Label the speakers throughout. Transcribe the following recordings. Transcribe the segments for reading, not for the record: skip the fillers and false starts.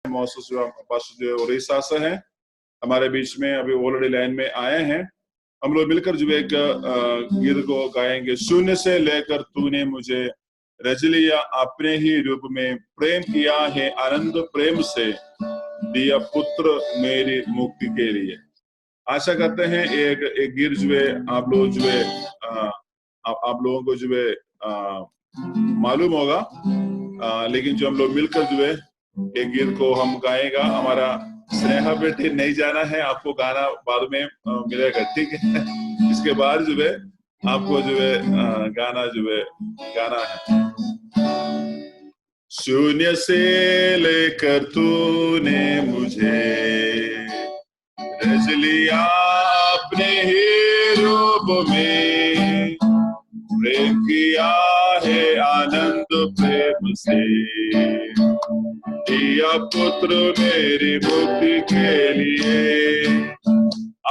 Speaker 1: Moses pastor जो उड़ीसा से हैं, हमारे बीच में अभी ऑलरेडी लाइन में आए हैं। हम लोग मिलकर जो एक गीत को गाएंगे। शून्य से लेकर तूने मुझे रच लिया, अपने ही रूप में प्रेम किया है, आनंद प्रेम से दिया पुत्र मेरी मुक्ति के लिए। आशा करते हैं एक गीत जो है आप लोग जो है आप लोगों को जो है मालूम होगा, लेकिन जो हम लोग मिलकर जो है एक गीत को हम गाएगा। हमारा स्नेहा बेटी नहीं जाना है, आपको गाना बाद में मिलेगा, ठीक है? इसके बाद जो है आपको जो है गाना जो है गाना है। शून्य से लेकर तूने मुझे रच लिया, अपने ही रूप में प्रेम किया है, आनंद प्रेम से दिया पुत्र मेरी मुक्ति के लिए।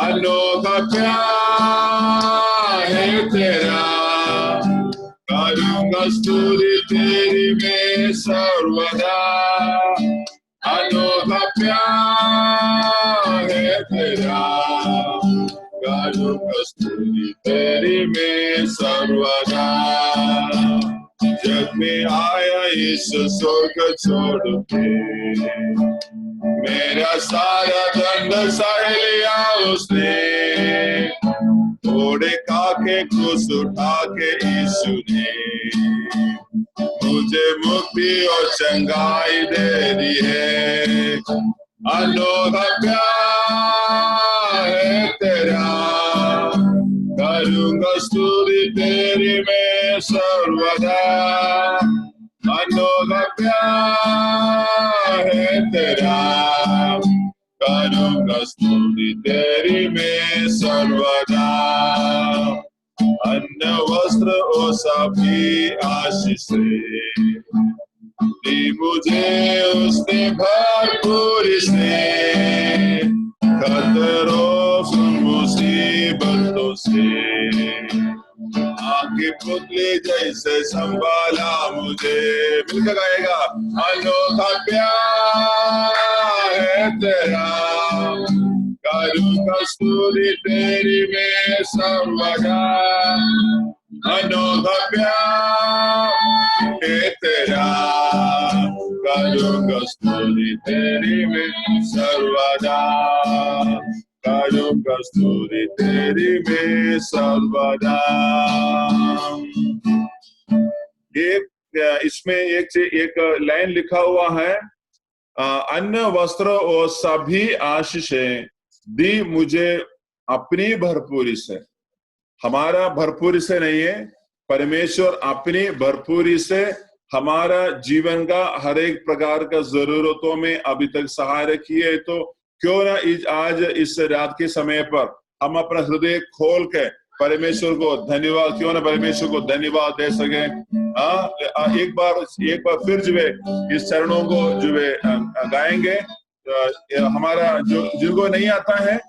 Speaker 1: अनोखा प्यार है तेरा, करूंगा स्तुति तेरी मैं सर्वदा। अनोखा प्यार है तेरा, करूंगा स्तुति तेरी मैं सर्वदा। जग में आया इस स्वर्ग छोड़ के, मेरा सारा दंड सह लिया उसने। घोड़े काके क्रूस उठा के यीशु ने मुझे मुक्ति और चंगाई दे दी है। अनोखा प्यार है तेरा, करूंगा स्तुति तेरी मैं सर्वदा। अनोखा प्यार है तेरा, करूंगा स्तुति तेरी मैं सर्वदा। अन्न वस्त्र और सभी आशीष दी मुझे उसने भरपूर से। खतरों मुसीबतों से आगे पुतले जैसे संभाला मुझे। मिलकर गाएगा। अनोखा प्यार है तेरा, करूंगा स्तुति तेरी मैं सर्वदा। अनोखा प्यार है तेरा, करूंगा स्तुति तेरी मैं सर्वदा। करूंगा स्तुति तेरी मैं सर्वदा। इसमें एक लाइन लिखा हुआ है, अन्न वस्त्र और सभी आशीषें दी मुझे अपनी भरपूरी से। हमारा भरपूरी से नहीं है, परमेश्वर अपनी भरपूरी से हमारा जीवन का हर एक प्रकार का जरूरतों में अभी तक सहायता किए। तो क्यों ना आज इस रात के समय पर हम अपना हृदय खोल के परमेश्वर को धन्यवाद, क्यों ना परमेश्वर को धन्यवाद दे सके। एक बार फिर जो है इस चरणों को जो है गाएंगे। हमारा जो जिनको नहीं आता है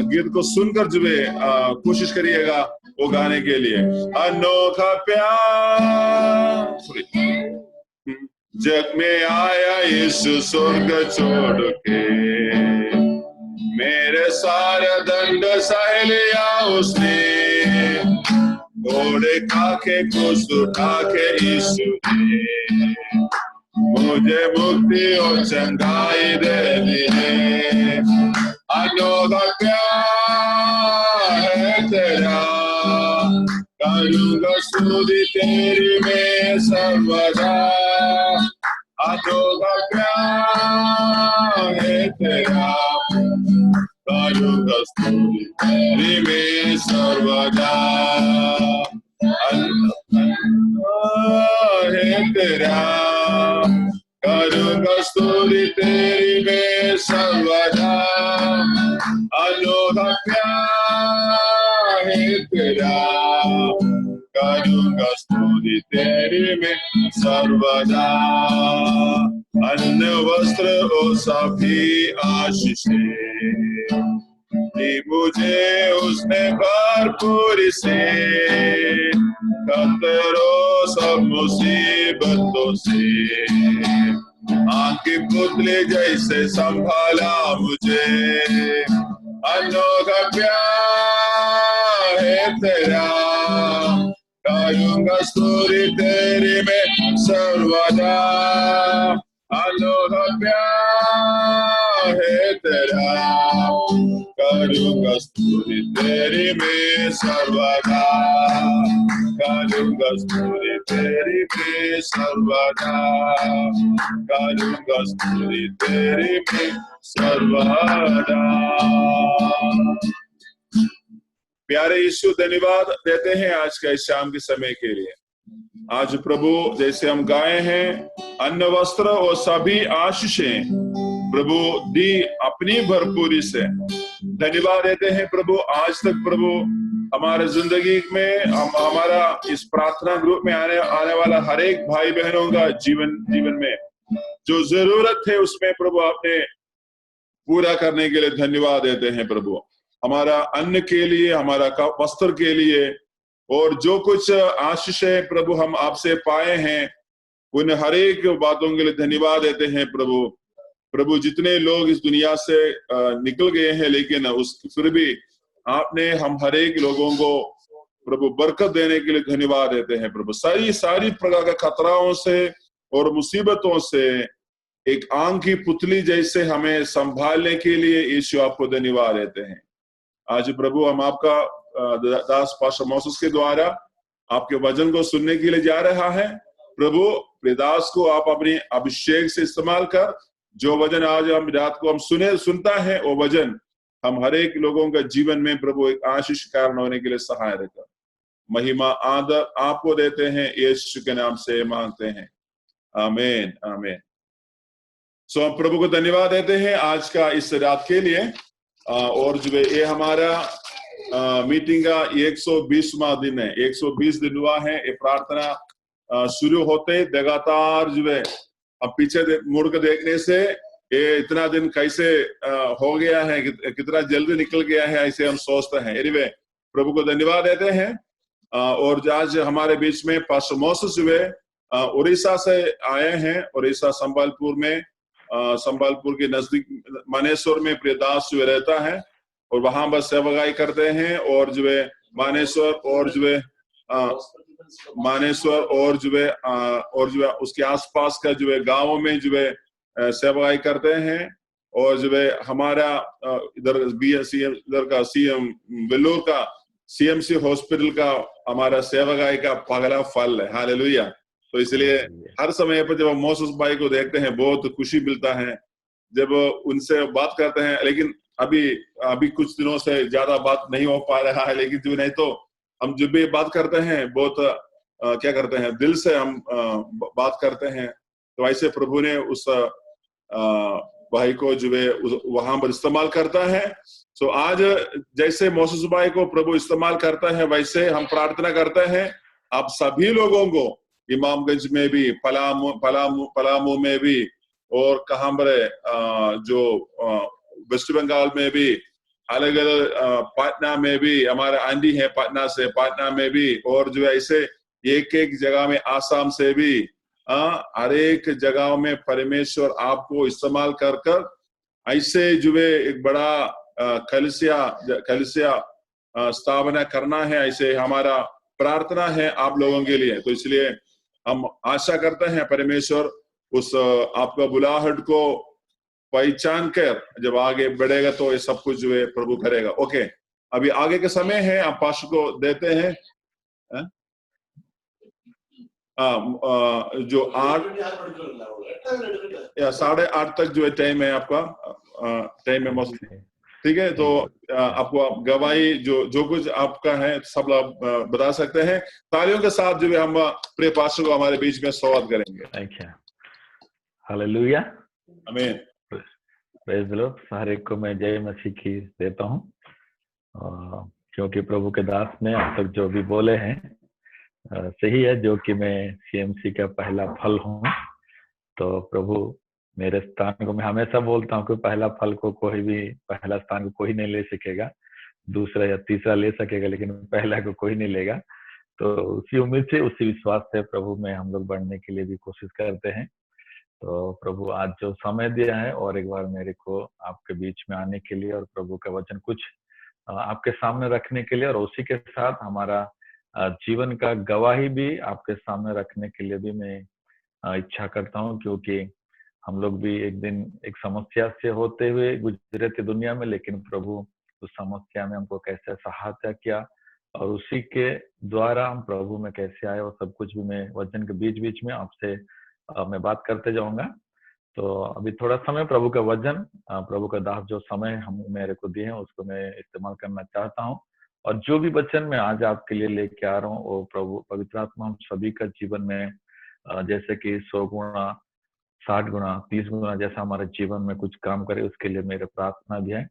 Speaker 1: गीत को सुनकर जो है कोशिश करिएगा वो गाने के लिए। अनोखा प्यार जग में आया इस स्वर्ग छोड़ के, मेरे सारे दंड सह लिया उसने। घोड़े खाके क्रूस उठा के यीशु ने मुझे मुक्ति और चंगाई दे दी है। अनोखा प्यार है तेरा, करूंगा स्तुति तेरी मैं सर्वदा। अनोखा प्यार है तेरा, करूंगा स्तुति तेरी मैं सर्वदा। है तेरा, करूंगा स्तुति तेरी मैं सर्वदा। अनोखा प्यार है तेरा, करूंगा स्तुति तेरी मैं सर्वदा। अन्न वस्त्र और सभी आशीषें दी मुझे उसने भरपूर से। खतरों सब मुसीबतों से आँख की पुतली जैसे संभाला मुझे, अनोखा प्यार है तेरा, गाऊंगा स्तुति तेरी मैं सर्वदा, अनोखा प्यार है तेरा, करूंगा स्तुति तेरी मैं सर्वदा, करूंगा स्तुति तेरी मैं सर्वदा, करूंगा स्तुति तेरी मैं सर्वदा। प्यारे यीशु, धन्यवाद देते हैं आज का इस शाम के समय के लिए। आज प्रभु जैसे हम गाए हैं, अन्न वस्त्र और सभी आशीषें प्रभु दी अपनी भरपूरी से। धन्यवाद देते हैं प्रभु, आज तक प्रभु हमारे जिंदगी में हमारा इस प्रार्थना ग्रुप में आने वाला हर एक भाई बहनों का जीवन में जो जरूरत है उसमें प्रभु आपने पूरा करने के लिए धन्यवाद देते हैं प्रभु। हमारा अन्न के लिए, हमारा वस्त्र के लिए और जो कुछ आशीष है प्रभु हम आपसे पाए हैं, उन हर एक बातों के लिए धन्यवाद देते हैं प्रभु। प्रभु जितने लोग इस दुनिया से निकल गए हैं, लेकिन फिर भी आपने हम हर एक लोगों को प्रभु बरकत देने के लिए धन्यवाद देते हैं प्रभु। सारी प्रकार के खतराओं से और मुसीबतों से एक आंख की पुतली जैसे हमें संभालने के लिए यीशु आपको धन्यवाद देते हैं। आज प्रभु हम आपका दास पास्टर मोसेस के द्वारा आपके वचन को सुनने के लिए जा रहा है। प्रभु दास को आप अपने अभिषेक से इस्तेमाल कर, जो वचन आज हम रात को हम सुनता है वो वचन हम हर एक लोगों का जीवन में प्रभु एक आशीष कारण होने के लिए सहाय देकर। महिमा आदर आपको देते हैं, यीशु के नाम से मांगते हैं, आमीन आमीन। सो हम प्रभु को धन्यवाद देते हैं आज का इस रात के लिए। और जो है ये हमारा मीटिंग का 120वां दिन है, 120 दिन हुआ है। ये प्रार्थना शुरू होते लगातार जो है अब पीछे मुड़ कर देखने से ये इतना दिन कैसे हो गया है, कितना जल्दी निकल गया है, ऐसे हम सोचते हैं। एनीवे प्रभु को धन्यवाद देते हैं। और आज हमारे बीच में पास्टर मोसेस जो है उड़ीसा से आए हैं। उड़ीसा संबलपुर में, संबलपुर के नजदीक मानेश्वर में प्रियदास जो रहता है और वहां बस सेवकाई करते हैं। और जो है मानेश्वर और जो है मानेश्वर और जो है उसके आसपास का जो है गांवों में जो है सेवकाई करते हैं। और जो है हमारा इधर इधर का सीएम वेल्लोर का सीएमसी हॉस्पिटल का हमारा सेवकाई का पहला फल है। हालेलुया। तो इसलिए हर समय पर जब हम मोसेस भाई को देखते हैं बहुत खुशी मिलता है जब उनसे बात करते हैं। लेकिन अभी कुछ दिनों से ज्यादा बात नहीं हो पा रहा है, लेकिन जो नहीं तो हम जब भी बात करते हैं बहुत क्या करते हैं, दिल से हम बात करते हैं। तो ऐसे प्रभु ने उस भाई को जो है वहां पर इस्तेमाल करता है। सो आज जैसे मोसेस भाई को प्रभु इस्तेमाल करता है, वैसे हम प्रार्थना करते हैं आप सभी लोगों को, इमामगंज में भी, पलामू में भी, और कहाँ पर जो वेस्ट बंगाल में भी, अलग अलग पटना में भी, हमारा आंटी है पटना से, पटना में भी, और जो है ऐसे एक जगह में आसाम से भी, हर एक जगह में परमेश्वर आपको इस्तेमाल कर ऐसे जो है एक बड़ा कलीसिया स्थापना करना है। ऐसे हमारा प्रार्थना है आप लोगों के लिए। तो इसलिए हम आशा करते हैं परमेश्वर उस आपका बुलाहट को पहचान कर जब आगे बढ़ेगा तो ये सब कुछ जो है प्रभु करेगा। ओके, अभी आगे के समय है, आप पास्टर को देते हैं। जो 8 या 8:30 तक जो है टाइम है आपका, टाइम है मौसम, ठीक है। तो आपको गवाही जो कुछ आपका है सब आप बता सकते हैं। तालियों के साथ जो है हम प्रिय पास्टर को हमारे बीच में स्वागत करेंगे।
Speaker 2: हालेलुया,
Speaker 1: आमीन,
Speaker 2: प्रेज द लॉर्ड। हर एक को मैं जय मसीह की देता हूँ, क्योंकि प्रभु के दास ने अब तक जो भी बोले हैं सही है, जो कि मैं सीएमसी का पहला फल हूँ। तो प्रभु मेरे स्थान को, मैं हमेशा बोलता हूँ कि पहला फल को कोई भी, पहला स्थान को कोई नहीं ले सकेगा, दूसरा या तीसरा ले सकेगा, लेकिन पहला को कोई नहीं लेगा। तो उसी उम्मीद से, उसी विश्वास से प्रभु में हम लोग बढ़ने के लिए भी कोशिश करते हैं। तो प्रभु आज जो समय दिया है और एक बार मेरे को आपके बीच में आने के लिए और प्रभु का वचन कुछ आपके सामने रखने के लिए और उसी के साथ हमारा जीवन का गवाही भी आपके सामने रखने के लिए भी मैं इच्छा करता हूँ, क्योंकि हम लोग भी एक दिन एक समस्या से होते हुए गुजरे थे दुनिया में, लेकिन प्रभु उस समस्या में हमको कैसे सहायता किया और उसी के द्वारा हम प्रभु में कैसे आए, और सब कुछ भी मैं वचन के बीच बीच में आपसे मैं बात करते जाऊंगा। तो अभी थोड़ा समय प्रभु का वचन, प्रभु का दास जो समय हम मेरे को दिए हैं उसको मैं इस्तेमाल करना चाहता हूँ। और जो भी वचन मैं आज आपके लिए लेके आ रहा हूँ वो प्रभु पवित्र आत्मा हम सभी का जीवन में जैसे कि 100 गुणा 60 गुणा 30 गुणा जैसा हमारे जीवन में कुछ काम करे, उसके लिए मेरी प्रार्थना भी है,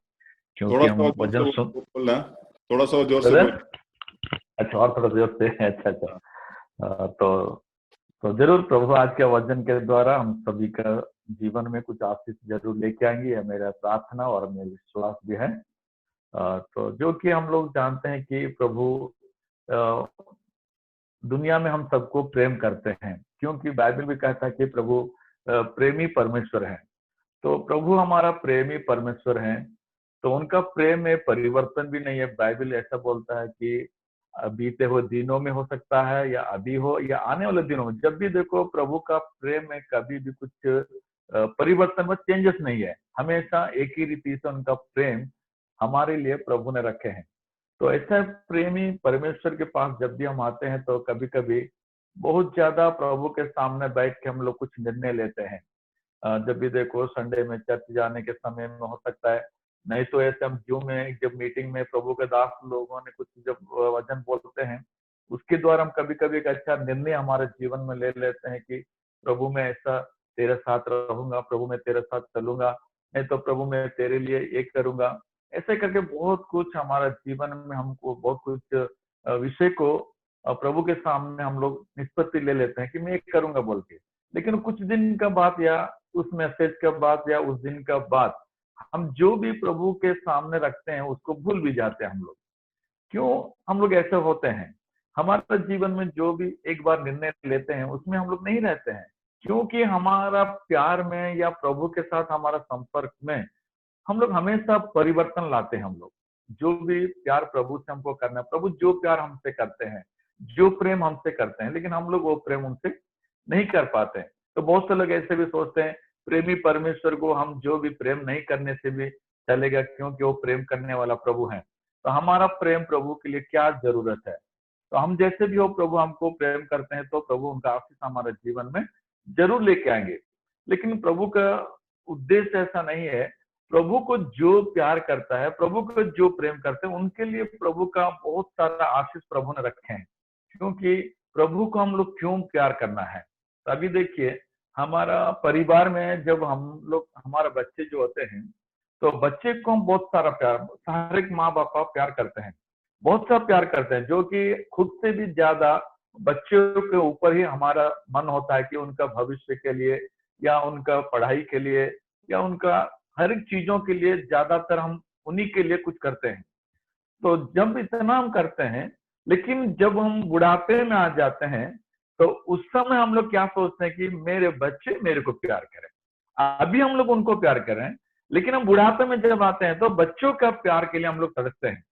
Speaker 2: क्योंकि
Speaker 1: थोड़ा सा
Speaker 2: हम
Speaker 1: जोर
Speaker 2: वचन
Speaker 1: से
Speaker 2: सुन।
Speaker 1: बोलना, थोड़ा सा जोर से
Speaker 2: ब्रदर,
Speaker 1: बोल।
Speaker 2: अच्छा और थोड़ा जोर से। अच्छा अच्छा। तो जरूर प्रभु आज के वचन के द्वारा हम सभी का जीवन में कुछ आशीष जरूर लेके आएंगे, यह मेरा प्रार्थना और मेरा विश्वास भी है। तो जो कि हम लोग जानते हैं कि प्रभु दुनिया में हम सबको प्रेम करते हैं, क्योंकि बाइबल भी कहता है कि प्रभु प्रेमी परमेश्वर है। तो प्रभु हमारा प्रेमी परमेश्वर है, तो उनका प्रेम में परिवर्तन भी नहीं है। बाइबल ऐसा बोलता है कि बीते हुए दिनों में हो सकता है या अभी हो या आने वाले दिनों में, जब भी देखो प्रभु का प्रेम में कभी भी कुछ परिवर्तन में चेंजेस नहीं है। हमेशा एक ही रीति से उनका प्रेम हमारे लिए प्रभु ने रखे हैं। तो ऐसा प्रेमी परमेश्वर के पास जब भी हम आते हैं तो कभी कभी बहुत ज्यादा प्रभु के सामने बैठ के हम लोग कुछ निर्णय लेते हैं। जब भी देखो संडे में चर्च जाने के समय में हो सकता है, नहीं तो ऐसे हम जूम में जब मीटिंग में प्रभु के दास लोगों ने कुछ जब वचन बोलते हैं उसके द्वारा हम कभी कभी एक अच्छा निर्णय हमारे जीवन में ले लेते हैं कि प्रभु मैं ऐसा तेरे साथ रहूंगा, प्रभु मैं तेरे साथ चलूंगा, नहीं तो प्रभु मैं तेरे लिए एक करूंगा। ऐसे करके बहुत कुछ हमारा जीवन में हमको बहुत कुछ विषय को प्रभु के सामने हम लोग निष्पत्ति ले लेते हैं कि मैं एक करूंगा बोल के। लेकिन कुछ दिन का बाद या उस मैसेज का बाद या उस दिन का बाद हम जो भी प्रभु के सामने रखते हैं उसको भूल भी जाते हैं हम लोग। क्यों हम लोग ऐसे होते हैं? हमारे जीवन में जो भी एक बार निर्णय लेते हैं उसमें हम लोग नहीं रहते हैं, क्योंकि हमारा प्यार में या प्रभु के साथ हमारा संपर्क में हम लोग हमेशा परिवर्तन लाते हैं। हम लोग जो भी प्यार प्रभु से हमको करना है, प्रभु जो प्यार हमसे करते हैं, जो प्रेम हमसे करते हैं, लेकिन हम लोग वो प्रेम उनसे नहीं कर पाते हैं। तो बहुत से लोग ऐसे भी सोचते हैं प्रेमी परमेश्वर को हम जो भी प्रेम नहीं करने से भी चलेगा, क्योंकि वो प्रेम करने वाला प्रभु है। तो हमारा प्रेम प्रभु के लिए क्या जरूरत है? तो हम जैसे भी हो प्रभु हमको प्रेम करते हैं तो प्रभु उनका आशीष हमारे जीवन में जरूर लेके आएंगे। लेकिन प्रभु का उद्देश्य ऐसा नहीं है। प्रभु को जो प्यार करता है, प्रभु को जो प्रेम करते हैं, उनके लिए प्रभु का बहुत सारा आशीष प्रभु ने रखे हैं। क्योंकि प्रभु को हम लोग क्यों प्यार करना है? तो अभी देखिए हमारा परिवार में जब हम लोग हमारे बच्चे जो होते हैं तो बच्चे को हम बहुत सारा प्यार, हर एक माँ बाप प्यार करते हैं, बहुत सा प्यार करते हैं, जो कि खुद से भी ज्यादा बच्चों के ऊपर ही हमारा मन होता है कि उनका भविष्य के लिए या उनका पढ़ाई के लिए या उनका हर एक चीजों के लिए ज्यादातर हम उन्हीं के लिए कुछ करते हैं। तो जब इतना हम करते हैं, लेकिन जब हम बुढ़ापे में आ जाते हैं तो उस समय हम लोग क्या सोचते हैं कि मेरे बच्चे मेरे को प्यार करें। अभी हम लोग उनको प्यार करें, लेकिन हम बुढ़ापे में जब आते हैं तो बच्चों का प्यार के लिए हम लोग तड़पते हैं।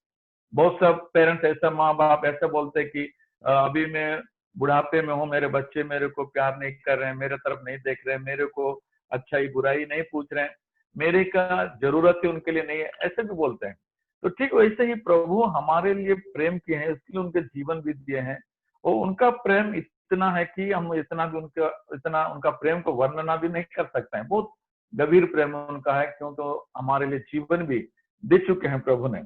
Speaker 2: बहुत सब पेरेंट्स ऐसा, माँ बाप ऐसा बोलते हैं कि अभी मैं बुढ़ापे में हूँ, मेरे बच्चे मेरे को प्यार नहीं कर रहे हैं, मेरे तरफ नहीं देख रहे हैं, मेरे को अच्छाई बुराई नहीं पूछ रहे हैं, मेरे का जरूरत है उनके लिए नहीं है, ऐसे भी बोलते हैं। तो ठीक वैसे ही प्रभु हमारे लिए प्रेम किए हैं, इसलिए उनके जीवन भी दिए हैं। और उनका प्रेम इतना है कि हम इतना भी इतना उनका प्रेम को वर्णना भी नहीं कर सकते हैं। बहुत गंभीर प्रेम उनका है, क्योंकि हमारे लिए जीवन भी दे चुके हैं प्रभु ने।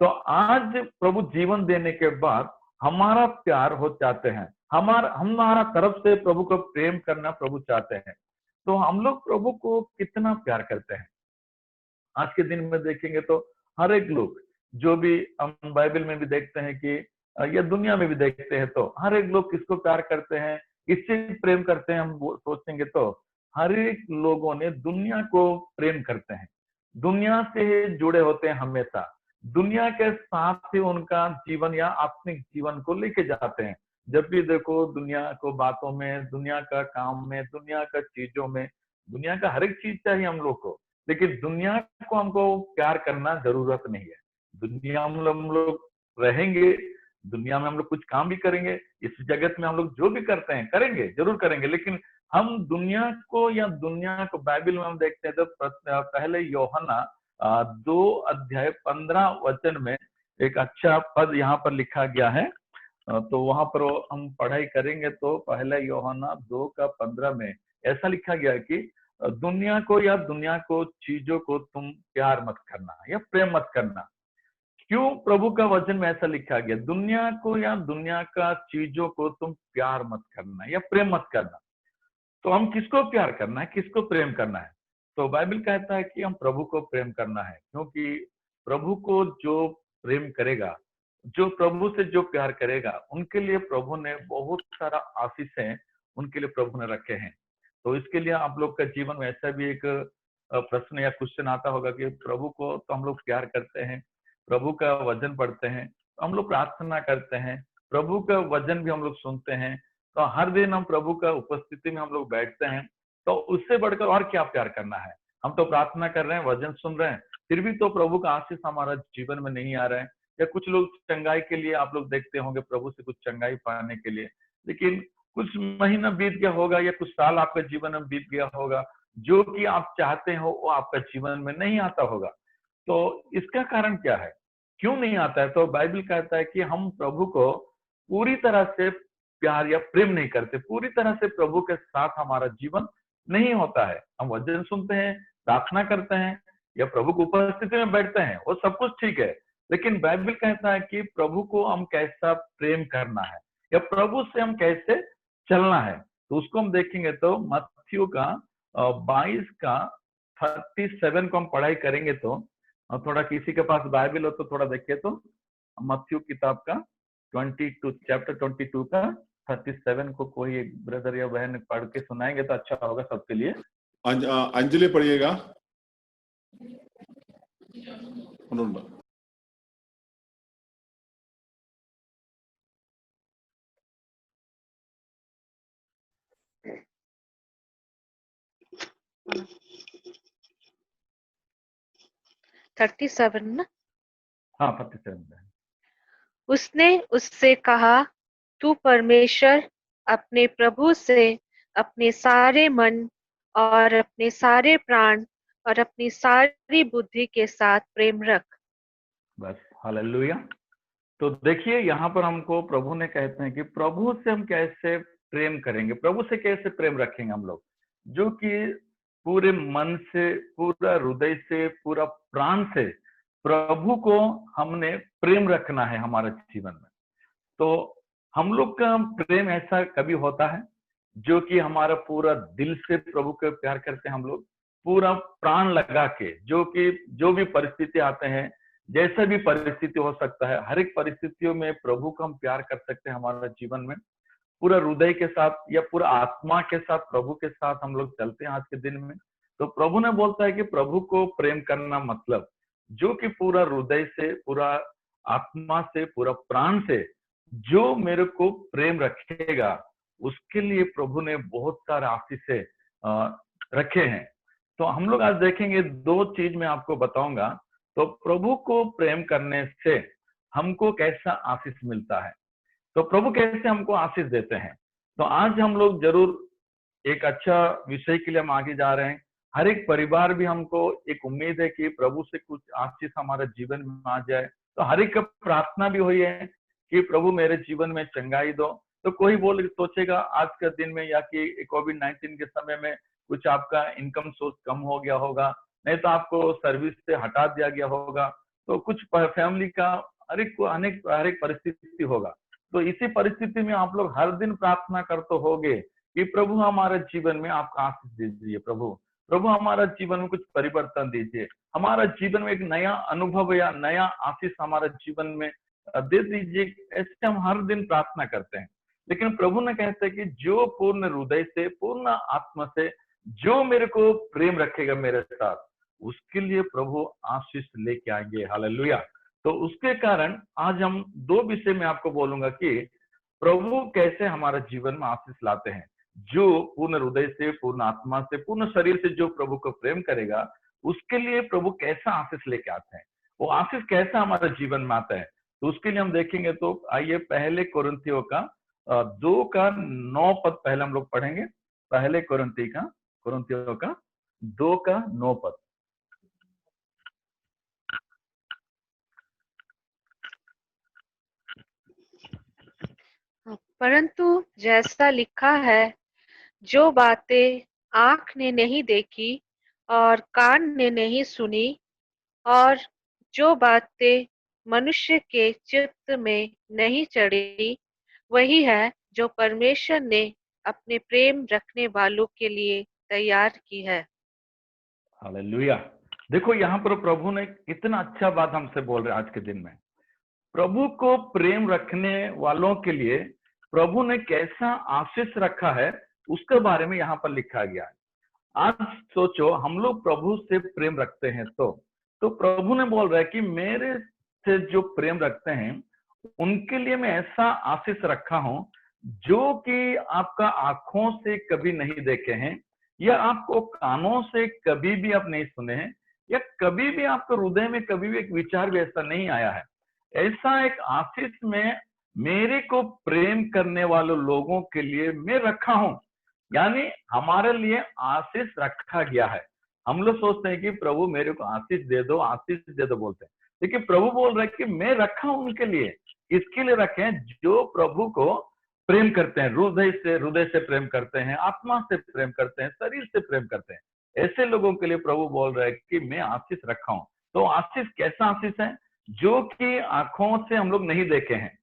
Speaker 2: तो आज प्रभु जीवन देने के बाद हमारा प्यार हो चाहते हैं, हमारा तरफ से प्रभु को प्रेम करना प्रभु चाहते हैं। तो हम लोग प्रभु को कितना प्यार करते हैं? आज के दिन में देखेंगे तो हर एक लोग, जो भी हम बाइबल में भी देखते हैं कि या दुनिया में भी देखते हैं, तो हर एक लोग किसको प्यार करते हैं, किससे प्रेम करते हैं? हम वो सोचेंगे तो हर एक लोगों ने दुनिया को प्रेम करते हैं, दुनिया से जुड़े होते हैं हमेशा, दुनिया के साथ ही उनका जीवन या आत्मिक जीवन को लेके जाते हैं। जब भी देखो दुनिया को बातों में, दुनिया का काम में, दुनिया का चीजों में दुनिया का हर एक चीज चाहिए हम लोग को, लेकिन दुनिया को हमको प्यार करना जरूरत नहीं है। दुनिया में हम लोग रहेंगे, दुनिया में हम लोग कुछ काम भी करेंगे, इस जगत में हम लोग जो भी करते हैं करेंगे, जरूर करेंगे, लेकिन हम दुनिया को या दुनिया को बाइबल में हम देखते हैं तो पहले यूहन्ना 2 अध्याय 15 वचन में एक अच्छा पद यहाँ पर लिखा गया है। तो वहां पर हम पढ़ाई करेंगे तो पहले यूहन्ना 2 का 15 में ऐसा लिखा गया है कि दुनिया को या दुनिया को चीजों को तुम प्यार मत करना या प्रेम मत करना। क्यों प्रभु का वचन में ऐसा लिखा गया? दुनिया को या दुनिया का चीजों को तुम प्यार मत करना या प्रेम मत करना। तो हम किसको प्यार करना है, किसको प्रेम करना है? तो बाइबल कहता है कि हम प्रभु को प्रेम करना है, क्योंकि प्रभु को जो प्रेम करेगा, जो प्रभु से जो प्यार करेगा, उनके लिए प्रभु ने बहुत सारा आशीषें उनके लिए प्रभु ने रखे हैं। तो इसके लिए आप लोग का जीवन में ऐसा भी एक प्रश्न या क्वेश्चन आता होगा कि प्रभु को तो हम लोग प्यार करते हैं, प्रभु का वचन पढ़ते हैं, हम लोग प्रार्थना करते हैं, प्रभु का वचन भी हम लोग सुनते हैं, तो हर दिन हम प्रभु का उपस्थिति में हम लोग बैठते हैं, तो उससे बढ़कर और क्या प्यार करना है? हम तो प्रार्थना कर रहे हैं, वचन सुन रहे हैं, फिर भी तो प्रभु का आशीष हमारा जीवन में नहीं आ रहा है। या कुछ लोग चंगाई के लिए आप लोग देखते होंगे, प्रभु से कुछ चंगाई पाने के लिए, लेकिन कुछ महीना बीत गया होगा या कुछ साल आपके जीवन में बीत गया होगा, जो कि आप चाहते हो वो आपका जीवन में नहीं आता होगा। तो इसका कारण क्या है, क्यों नहीं आता है? तो बाइबल कहता है कि हम प्रभु को पूरी तरह से प्यार या प्रेम नहीं करते, पूरी तरह से प्रभु के साथ हमारा जीवन नहीं होता है। हम वचन सुनते हैं, प्रार्थना करते हैं या प्रभु की उपस्थिति में बैठते हैं, वो सब कुछ ठीक है, लेकिन बाइबल कहता है कि प्रभु को हम कैसा प्रेम करना है या प्रभु से हम कैसे चलना है। तो उसको हम देखेंगे तो मत्थयु का 22 का 37 को हम पढ़ाई करेंगे। तो थोड़ा किसी के पास बाइबल हो तो थोड़ा देखिए, तो मत्थयु किताब का 22 चैप्टर 22 का 37 को कोई एक ब्रदर या बहन पढ़ के सुनाएंगे तो अच्छा होगा सबके लिए।
Speaker 1: अंजलि पढ़िएगा।
Speaker 3: ना?
Speaker 2: हाँ 37।
Speaker 3: उसने उससे कहा, तू परमेश्वर अपने प्रभु से अपने सारे मन और अपने सारे प्राण और अपनी सारी बुद्धि के साथ प्रेम रख।
Speaker 2: बस, हालेलुया। तो देखिए यहाँ पर हमको प्रभु ने कहते हैं कि प्रभु से हम कैसे प्रेम करेंगे, प्रभु से कैसे प्रेम रखेंगे हम लोग, जो कि पूरे मन से, पूरा हृदय से, पूरा प्राण से प्रभु को हमने प्रेम रखना है हमारे जीवन में। तो हम लोग का प्रेम ऐसा कभी होता है जो कि हमारा पूरा दिल से प्रभु को प्यार करते हैं हम लोग, पूरा प्राण लगा के, जो कि जो भी परिस्थिति आते हैं, जैसा भी परिस्थिति हो सकता है, हर एक परिस्थितियों में प्रभु को हम प्यार कर सकते हैं हमारे जीवन में, पूरा हृदय के साथ या पूरा आत्मा के साथ प्रभु के साथ हम लोग चलते हैं आज के दिन में। तो प्रभु ने बोलता है कि प्रभु को प्रेम करना मतलब जो कि पूरा हृदय से, पूरा आत्मा से, पूरा प्राण से जो मेरे को प्रेम रखेगा, उसके लिए प्रभु ने बहुत सारे आशीष रखे हैं। तो हम लोग आज देखेंगे 2 चीज मैं आपको बताऊंगा। तो प्रभु को प्रेम करने से हमको कैसा आशीष मिलता है, तो प्रभु कैसे हमको आशीष देते हैं। तो आज हम लोग जरूर एक अच्छा विषय के लिए हम आगे जा रहे हैं। हर एक परिवार भी हमको एक उम्मीद है कि प्रभु से कुछ आशीष हमारे जीवन में आ जाए। तो हर एक प्रार्थना भी हुई है कि प्रभु मेरे जीवन में चंगाई दो। तो कोई सोचेगा आज के दिन में या कि कोविड-19 के समय में कुछ आपका इनकम सोर्स कम हो गया होगा, नहीं तो आपको सर्विस से हटा दिया गया होगा, तो कुछ फैमिली का हर एक परिस्थिति होगा। तो इसी परिस्थिति में आप लोग हर दिन प्रार्थना करते होगे कि प्रभु हमारे जीवन में आपका आशीष दीजिए, प्रभु हमारा जीवन में कुछ परिवर्तन दीजिए, हमारा जीवन में एक नया अनुभव या नया आशीष हमारे जीवन में दे दीजिए। ऐसे हम हर दिन प्रार्थना करते हैं, लेकिन प्रभु ने कहते हैं कि जो पूर्ण हृदय से, पूर्ण आत्मा से जो मेरे को प्रेम रखेगा मेरे साथ, उसके लिए प्रभु आशीष लेके आएंगे। हालेलुया। तो उसके कारण आज हम 2 विषय में आपको बोलूंगा कि प्रभु कैसे हमारे जीवन में आशीष लाते हैं। जो पूर्ण हृदय से, पूर्ण आत्मा से, पूर्ण शरीर से जो प्रभु को प्रेम करेगा, उसके लिए प्रभु कैसा आशीष लेके आते हैं, वो आशीष कैसा हमारे जीवन में आता है। तो उसके लिए हम देखेंगे। तो आइए पहले कोरिन्थियों का 2:9 पहले हम लोग पढ़ेंगे। पहले कोरिन्थियों का 2:9।
Speaker 3: परंतु जैसा लिखा है, जो बातें आंख ने नहीं देखी और कान ने नहीं सुनी, और जो बातें मनुष्य के चित्त में नहीं चढ़ी, वही है जो परमेश्वर ने अपने प्रेम रखने वालों के लिए तैयार की है।
Speaker 2: हालेलुया। देखो यहाँ पर प्रभु ने इतना अच्छा बात हमसे बोल रहे हैं आज के दिन में। प्रभु को प्रेम रखने वालों के लिए प्रभु ने कैसा आशीष रखा है, उसके बारे में यहाँ पर लिखा गया है। आज सोचो, हम लोग प्रभु से प्रेम रखते हैं तो प्रभु ने बोल रहा है कि मेरे से जो प्रेम रखते हैं उनके लिए मैं ऐसा आशीष रखा हूं जो कि आपका आंखों से कभी नहीं देखे हैं, या आपको कानों से कभी भी आप नहीं सुने हैं, या कभी भी आपके हृदय में कभी भी एक विचार भी ऐसा नहीं आया है। ऐसा एक आशीष में मेरे को प्रेम करने वाले लोगों के लिए मैं रखा हूं। यानी हमारे लिए आशीष रखा गया है। हम लोग सोचते हैं कि प्रभु मेरे को आशीष दे दो, आशीष दे दो बोलते हैं, लेकिन प्रभु बोल रहे हैं कि मैं रखा हूं उनके लिए। इसके लिए रखे हैं जो प्रभु को प्रेम करते हैं, हृदय से प्रेम करते हैं, आत्मा से प्रेम करते हैं, शरीर से प्रेम करते हैं। ऐसे लोगों के लिए प्रभु बोल रहे हैं कि मैं आशीष रखा हूं। तो आशीष कैसा आशीष है? जो कि आंखों से हम लोग नहीं देखे हैं,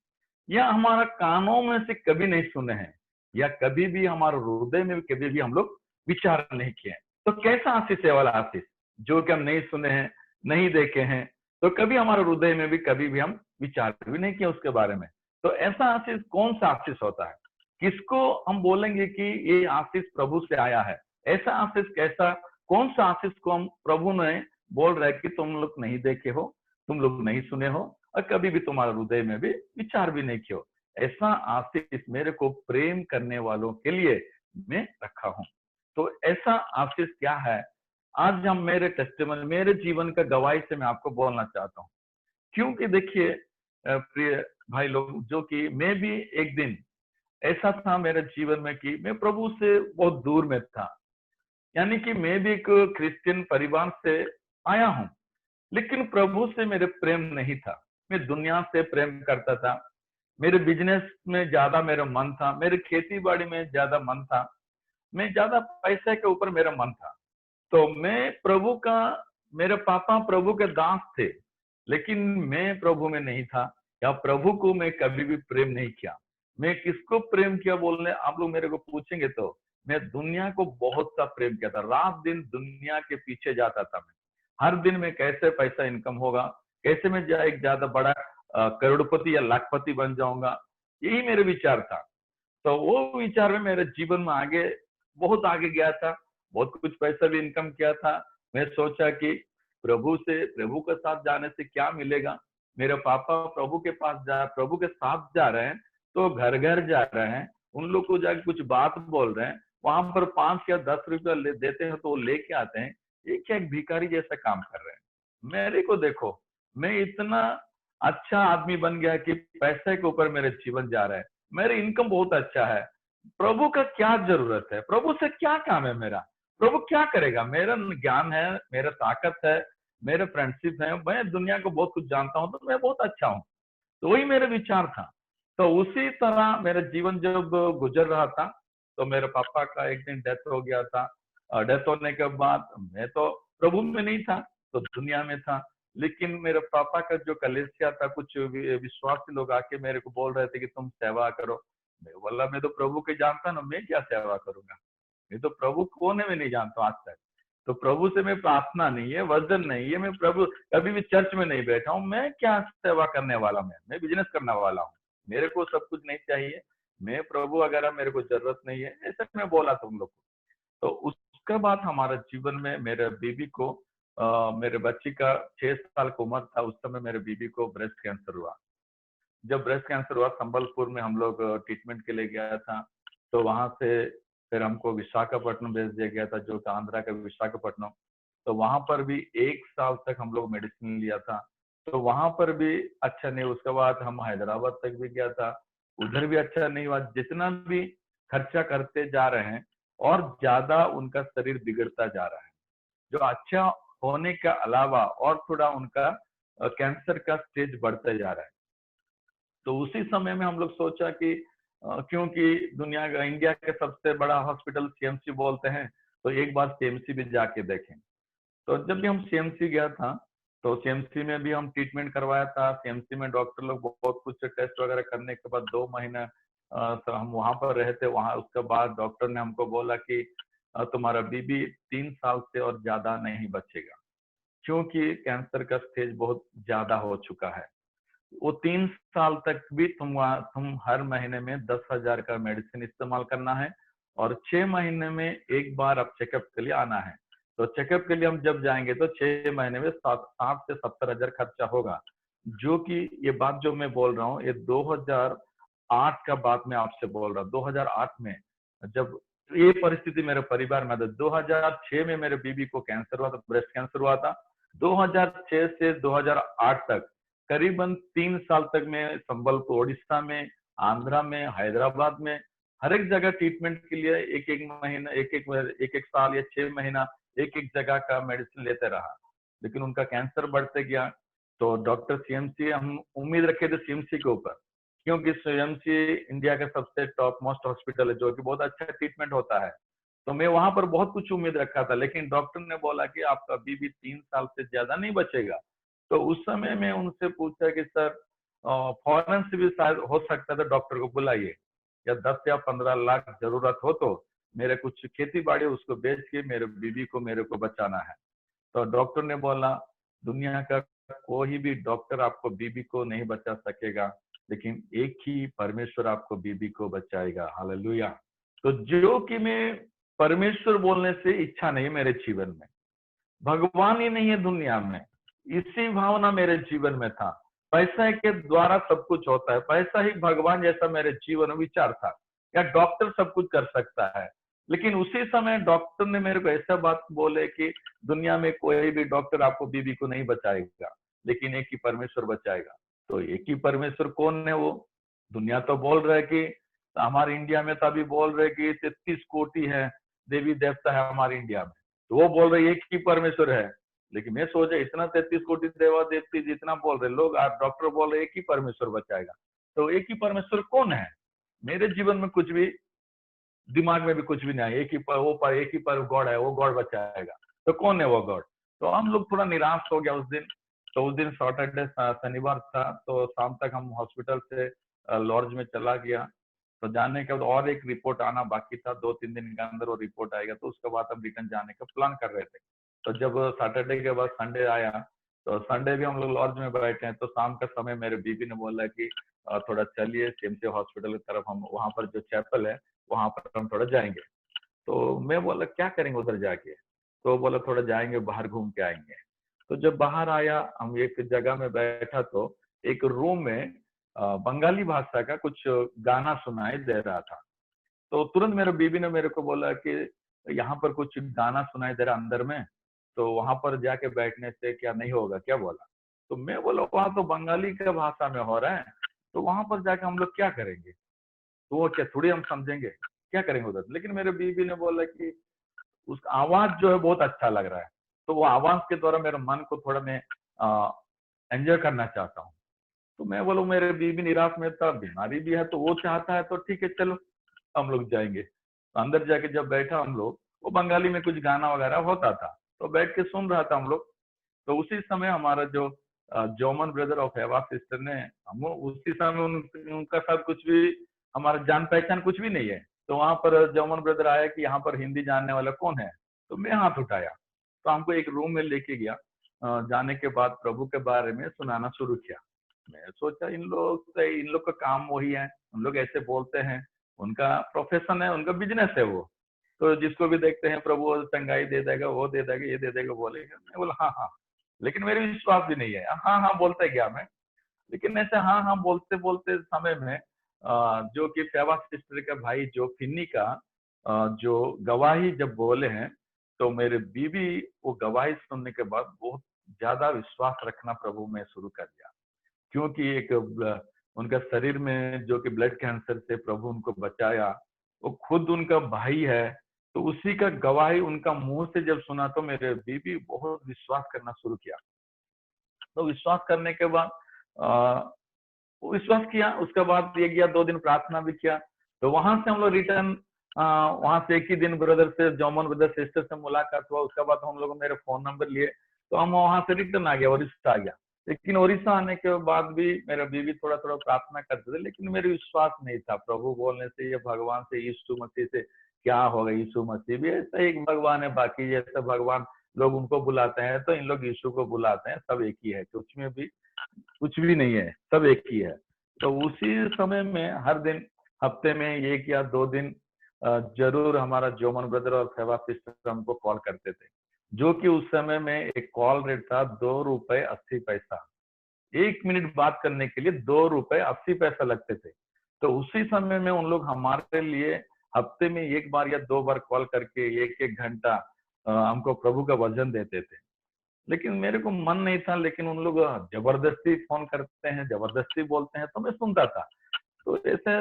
Speaker 2: या हमारा कानों में से कभी नहीं सुने हैं, या कभी भी हमारे हृदय में कभी भी हम लोग विचार नहीं किए हैं। तो कैसा आशीष है वाला आशीष? जो कि हम नहीं सुने हैं, नहीं देखे हैं, तो कभी हमारे हृदय में भी कभी भी हम विचार भी नहीं किए उसके बारे में। तो ऐसा आशीष कौन सा आशीष होता है? किसको हम बोलेंगे कि ये आशीष प्रभु से आया है? ऐसा आशीष कैसा, कौन सा आशीष को हम प्रभु ने बोल रहे हैं कि तुम लोग नहीं देखे हो, तुम लोग नहीं सुने हो, और कभी भी तुम्हारे हृदय में भी विचार भी नहीं किया। ऐसा आशीष मेरे को प्रेम करने वालों के लिए मैं रखा हूं। तो ऐसा आशीष क्या है? आज हम मेरे टेस्टिमनी, मेरे जीवन का गवाही से मैं आपको बोलना चाहता हूँ। क्योंकि देखिए प्रिय भाई लोग, जो कि मैं भी एक दिन ऐसा था मेरे जीवन में कि मैं प्रभु से बहुत दूर में था। यानी कि मैं भी एक क्रिश्चियन परिवार से आया हूं, लेकिन प्रभु से मेरे प्रेम नहीं था। मैं दुनिया से प्रेम करता था, मेरे बिजनेस में ज्यादा मेरा मन था, मेरे खेती बाड़ी में ज्यादा मन था, मैं ज्यादा पैसे के ऊपर मेरा मन था। तो मैं प्रभु का, मेरे पापा प्रभु के दास थे, लेकिन मैं प्रभु में नहीं था, या प्रभु को मैं कभी भी प्रेम नहीं किया। मैं किसको प्रेम किया बोलने आप लोग मेरे को पूछेंगे तो मैं दुनिया को बहुत सा प्रेम किया था। रात दिन दुनिया के पीछे जाता था मैं। हर दिन में कैसे पैसा इनकम होगा, कैसे मैं एक ज्यादा बड़ा करोड़पति या लाखपति बन जाऊंगा, यही मेरे विचार था। तो वो विचार में मेरे जीवन में आगे, बहुत आगे गया था। बहुत कुछ पैसा भी इनकम किया था। मैं सोचा कि प्रभु के साथ जाने से क्या मिलेगा। मेरे पापा प्रभु के साथ जा रहे हैं, तो घर घर जा रहे हैं, उन लोग को जाके कुछ बात बोल रहे हैं, वहां पर 5 या 10 रुपया देते हैं तो वो लेके आते हैं। ये क्या एक भिखारी जैसा काम कर रहे हैं। मेरे को देखो, मैं इतना अच्छा आदमी बन गया कि पैसे के ऊपर मेरे जीवन जा रहा है, मेरा इनकम बहुत अच्छा है। प्रभु का क्या जरूरत है? प्रभु से क्या काम है मेरा? प्रभु क्या करेगा? मेरा ज्ञान है, मेरा ताकत है, मेरे फ्रेंडशिप है, मैं दुनिया को बहुत कुछ जानता हूँ, तो मैं बहुत अच्छा हूँ। तो वही मेरा विचार था। तो उसी तरह मेरा जीवन जब गुजर रहा था, तो मेरे पापा का एक दिन डेथ हो गया था। डेथ होने के बाद मैं तो प्रभु में नहीं था, तो दुनिया में था। लेकिन मेरे पापा का जो कलीसिया था, कुछ विश्वासी लोग आके मेरे को बोल रहे थे कि तुम सेवा करो। मैं बोला, मैं तो प्रभु को जानता ना, मैं क्या सेवा करूंगा? मैं तो प्रभु कौन है मैं नहीं जानता आज तक। तो प्रभु से मैं प्रार्थना नहीं है, वजन नहीं है, मैं प्रभु कभी भी चर्च में नहीं बैठा हूँ। मैं क्या सेवा करने वाला? मैं बिजनेस करने वाला हूँ। मेरे को सब कुछ नहीं चाहिए, मैं प्रभु वगैरह मेरे को जरूरत नहीं है, ऐसा मैं बोला तुम लोग को। तो उसके बाद हमारे जीवन में मेरे बीबी को मेरे बच्ची का 6 साल की उम्र था, उस समय मेरे बीबी को ब्रेस्ट कैंसर हुआ। जब ब्रेस्ट कैंसर हुआ, संबलपुर में हम लोग ट्रीटमेंट के लिए गया था। तो वहां से फिर हमको विशाखापट्टनम भेज दिया गया था, जो कि आंध्रा का विशाखापट्टनम। तो वहां पर भी 1 साल तक हम लोग मेडिसिन लिया था, तो वहां पर भी अच्छा नहीं। उसके बाद हम हैदराबाद तक भी गया था, उधर भी अच्छा नहीं हुआ। जितना भी खर्चा करते जा रहे हैं और ज्यादा उनका शरीर बिगड़ता जा रहा है, जो अच्छा होने का अलावा और थोड़ा उनका कैंसर का स्टेज बढ़ता जा रहा है। तो उसी समय में हम लोग सोचा कि क्योंकि दुनिया का इंडिया के सबसे बड़ा हॉस्पिटल सीएमसी बोलते हैं, तो एक बार सीएमसी भी जाके देखें। तो जब भी हम सीएमसी गया था, तो सीएमसी में भी हम ट्रीटमेंट करवाया था। सीएमसी में डॉक्टर लोग बहुत कुछ टेस्ट वगैरह करने के बाद 2 महीना तो हम वहां पर रहे थे। वहां उसके बाद डॉक्टर ने हमको बोला कि तुम्हारा बीबी 3 साल से और ज्यादा नहीं बचेगा, क्योंकि कैंसर का स्टेज बहुत ज्यादा हो चुका है। वो 3 साल तक भी तुम हर महीने में 10,000 का मेडिसिन इस्तेमाल करना है, और 6 महीने में एक बार आप चेकअप के लिए आना है। तो चेकअप के लिए हम जब जाएंगे तो 6 महीने में 60 से 70,000 खर्चा होगा। जो कि ये बात जो मैं बोल रहा हूँ, ये 2008 का बात मैं आपसे बोल रहा हूँ। 2008 में जब ये परिस्थिति मेरे परिवार में था, 2006 में मेरे बीबी को कैंसर हुआ था, ब्रेस्ट कैंसर हुआ था। 2006 से 2008 तक करीबन 3 साल तक मैं संबलपुर, उड़ीसा में, आंध्रा में, हैदराबाद में हर एक जगह ट्रीटमेंट के लिए एक एक महीना, एक एक साल या 6 महीना एक एक जगह का मेडिसिन लेते रहा। लेकिन उनका कैंसर बढ़ते गया। तो डॉक्टर सीएमसी, हम उम्मीद रखे थे सीएमसी के ऊपर, क्योंकि सीएमसी इंडिया का सबसे टॉप मोस्ट हॉस्पिटल है, जो कि बहुत अच्छा ट्रीटमेंट होता है। तो मैं वहां पर बहुत कुछ उम्मीद रखा था, लेकिन डॉक्टर ने बोला कि आपका बीबी 3 साल से ज्यादा नहीं बचेगा। तो उस समय मैं उनसे पूछा कि सर फौरन से भी शायद हो सकता था, डॉक्टर को बुलाइए, या 10 या 15 लाख जरूरत हो तो मेरे कुछ खेती बाड़ी उसको बेच के मेरे बीबी को मेरे को बचाना है। तो डॉक्टर ने बोला, दुनिया का कोई भी डॉक्टर आपको बीबी को नहीं बचा सकेगा, लेकिन एक ही परमेश्वर आपको बीबी को बचाएगा। हालेलुया। तो जो कि मैं परमेश्वर बोलने से इच्छा नहीं मेरे जीवन में, भगवान ही नहीं है दुनिया में, इसी भावना मेरे जीवन में था। पैसा के द्वारा सब कुछ होता है, पैसा ही भगवान जैसा मेरे जीवन में विचार था, या डॉक्टर सब कुछ कर सकता है। लेकिन उसी समय डॉक्टर ने मेरे को ऐसा बात बोले कि दुनिया में कोई भी डॉक्टर आपको बीबी को नहीं बचाएगा, लेकिन एक ही परमेश्वर बचाएगा। तो एक ही परमेश्वर कौन है वो? दुनिया तो बोल रहे कि, हमारे इंडिया में तो अभी बोल रहे कि 33 कोटि है देवी देवता है हमारे इंडिया में, तो वो बोल रहे एक ही परमेश्वर है। लेकिन मैं सोचा, इतना 33 कोटि देवा देवती जितना बोल रहे लोग, आप डॉक्टर बोल रहे एक ही परमेश्वर बचाएगा, तो एक ही परमेश्वर कौन है? मेरे जीवन में कुछ भी, दिमाग में भी कुछ भी नहीं आया। एक ही पर गॉड है, वो गॉड बचाएगा, तो कौन है वो गॉड? तो हम लोग थोड़ा निराश हो गया उस दिन। तो उस दिन सैटरडे शनिवार था, तो शाम तक हम हॉस्पिटल से लॉज में चला गया। तो जाने के बाद और एक रिपोर्ट आना बाकी था, 2-3 दिन के अंदर वो रिपोर्ट आएगा, तो उसके बाद हम रिटर्न जाने का प्लान कर रहे थे। तो जब सैटरडे के बाद संडे आया, तो संडे भी हम लोग लॉज में बैठे हैं। तो शाम का समय मेरे बीबी ने बोला कि थोड़ा चलिए सीएमसी हॉस्पिटल की तरफ, हम वहां पर जो चैपल है वहां पर हम थोड़ा जाएंगे। तो मैं बोला क्या करेंगे उधर जाके? तो बोला थोड़ा जाएंगे, बाहर घूम के आएंगे। तो जब बाहर आया, हम एक जगह में बैठा, तो एक रूम में बंगाली भाषा का कुछ गाना सुनाई दे रहा था। तो तुरंत मेरे बीबी ने मेरे को बोला कि यहाँ पर कुछ गाना सुनाई दे रहा अंदर में, तो वहां पर जाके बैठने से क्या नहीं होगा क्या? बोला। तो मैं बोला वहां तो बंगाली का भाषा में हो रहा है, तो वहां पर जाके हम लोग क्या करेंगे? तो वो क्या थोड़ी हम समझेंगे, क्या करेंगे उधर? लेकिन मेरे बीबी ने बोला कि उसका आवाज जो है बहुत अच्छा लग रहा है, तो वो आवाज के द्वारा मेरे मन को थोड़ा मैं एंजॉय करना चाहता हूँ। तो मैं बोलूँ, मेरे बीबी निराश में था, बीमारी भी है, तो वो चाहता है तो ठीक है चलो हम लोग जाएंगे। तो अंदर जाके जब बैठा हम लोग, वो बंगाली में कुछ गाना वगैरह होता था, तो बैठ के सुन रहा था हम लोग। तो उसी समय हमारा जो जॉमन ब्रदर ऑफ एवा सिस्टर ने, हम उसी समय उनका साथ कुछ भी हमारा जान पहचान कुछ भी नहीं है। तो वहां पर जॉमन ब्रदर आया कि यहाँ पर हिंदी जानने वाला कौन है? तो मैं हाथ उठाया, तो हमको एक रूम में लेके गया। जाने के बाद प्रभु के बारे में सुनाना शुरू किया। मैं सोचा इन लोग का काम वही है, उन लोग ऐसे बोलते हैं, उनका प्रोफेशन है, उनका बिजनेस है वो। तो जिसको भी देखते हैं प्रभु चंगाई दे देगा, वो दे देगा, ये दे देगा, बोलेगा। मैं बोला हाँ हाँ, लेकिन मेरे विश्वास भी नहीं है। हाँ हाँ बोलते गया मैं। लेकिन ऐसे हाँ हाँ बोलते बोलते समय में जो कि फेवा सिस्टर का भाई जो फिन्नी का जो गवाही जब बोले हैं, तो मेरे बीवी वो गवाही सुनने के बाद बहुत ज्यादा विश्वास रखना प्रभु में शुरू कर दिया। क्योंकि उनका शरीर में जो कि ब्लड कैंसर से प्रभु उनको बचाया, वो खुद उनका भाई है, तो उसी का गवाही उनका मुंह से जब सुना तो मेरे बीवी बहुत विश्वास करना शुरू किया। तो विश्वास करने के बाद वो विश्वास किया, उसके बाद ये किया, 2 दिन प्रार्थना भी किया। तो वहां से हम लोग रिटर्न, वहां से एक ही दिन ब्रदर से, जॉमन ब्रदर सिस्टर से मुलाकात हुआ। उसके बाद हम लोग मेरे फोन नंबर लिए, तो हम वहां से रिटर्न आ गया, उड़ीसा आ गया। लेकिन उड़ीसा आने के बाद भी मेरा बीवी थोड़ा थोड़ा प्रार्थना करते थे, लेकिन मेरे विश्वास नहीं था। प्रभु बोलने से, ये भगवान से, यीशु मसीह से क्या होगा, यीशु मसीह भी ऐसा एक भगवान है, बाकी जैसे भगवान लोग उनको बुलाते हैं तो इन लोग यीशु को बुलाते हैं, सब एक ही है, कुछ में भी कुछ भी नहीं है, सब एक ही है। तो उसी समय में हर दिन, हफ्ते में 1 या 2 दिन जरूर हमारा जोमन ब्रदर और सेवा सिस्टर हमको कॉल करते थे, जो कि उस समय में एक कॉल रेट था ₹2.80। 1 मिनट बात करने के लिए ₹2.80 लगते थे। तो उसी समय में उन लोग हमारे लिए हफ्ते में 1 बार या 2 बार कॉल करके 1-1 घंटा हमको प्रभु का वचन देते थे। लेकिन मेरे को मन नहीं था, लेकिन उन लोग जबरदस्ती फोन करते हैं, जबरदस्ती बोलते हैं, तो मैं सुनता था। तो ऐसे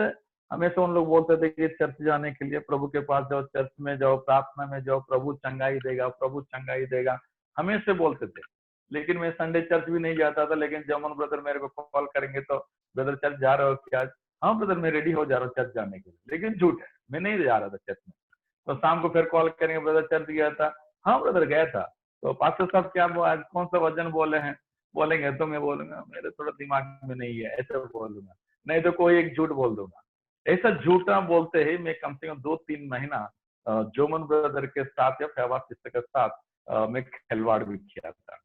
Speaker 2: हमेशा उन लोग बोलते थे कि चर्च जाने के लिए, प्रभु के पास जाओ, चर्च में जाओ, प्रार्थना में जाओ, प्रभु चंगाई देगा, प्रभु चंगाई देगा, हमेशा बोलते थे। लेकिन मैं संडे चर्च भी नहीं जाता था। लेकिन जमन ब्रदर मेरे को कॉल करेंगे तो, ब्रदर चर्च जा रहे हो क्या? हाँ ब्रदर, मैं रेडी हो जा रहा हूँ चर्च जाने के लिए। लेकिन झूठ है, मैं नहीं जा रहा था चर्च में। तो शाम को फिर कॉल करेंगे, ब्रदर चर्च गया था? हाँ ब्रदर गया था। तो पास्टर साहब क्या आज कौन सा वचन बोले हैं, बोलेंगे तो मैं बोलूंगा मेरे थोड़ा दिमाग में नहीं है, ऐसा बोलूंगा, नहीं तो कोई एक झूठ बोल दूंगा। ऐसा झूठा बोलते ही मैं कम से कम 2-3 महीना जोमन ब्रदर के साथ या फैवा सिस्टर के साथ मैं खिलवाड़ भी किया था।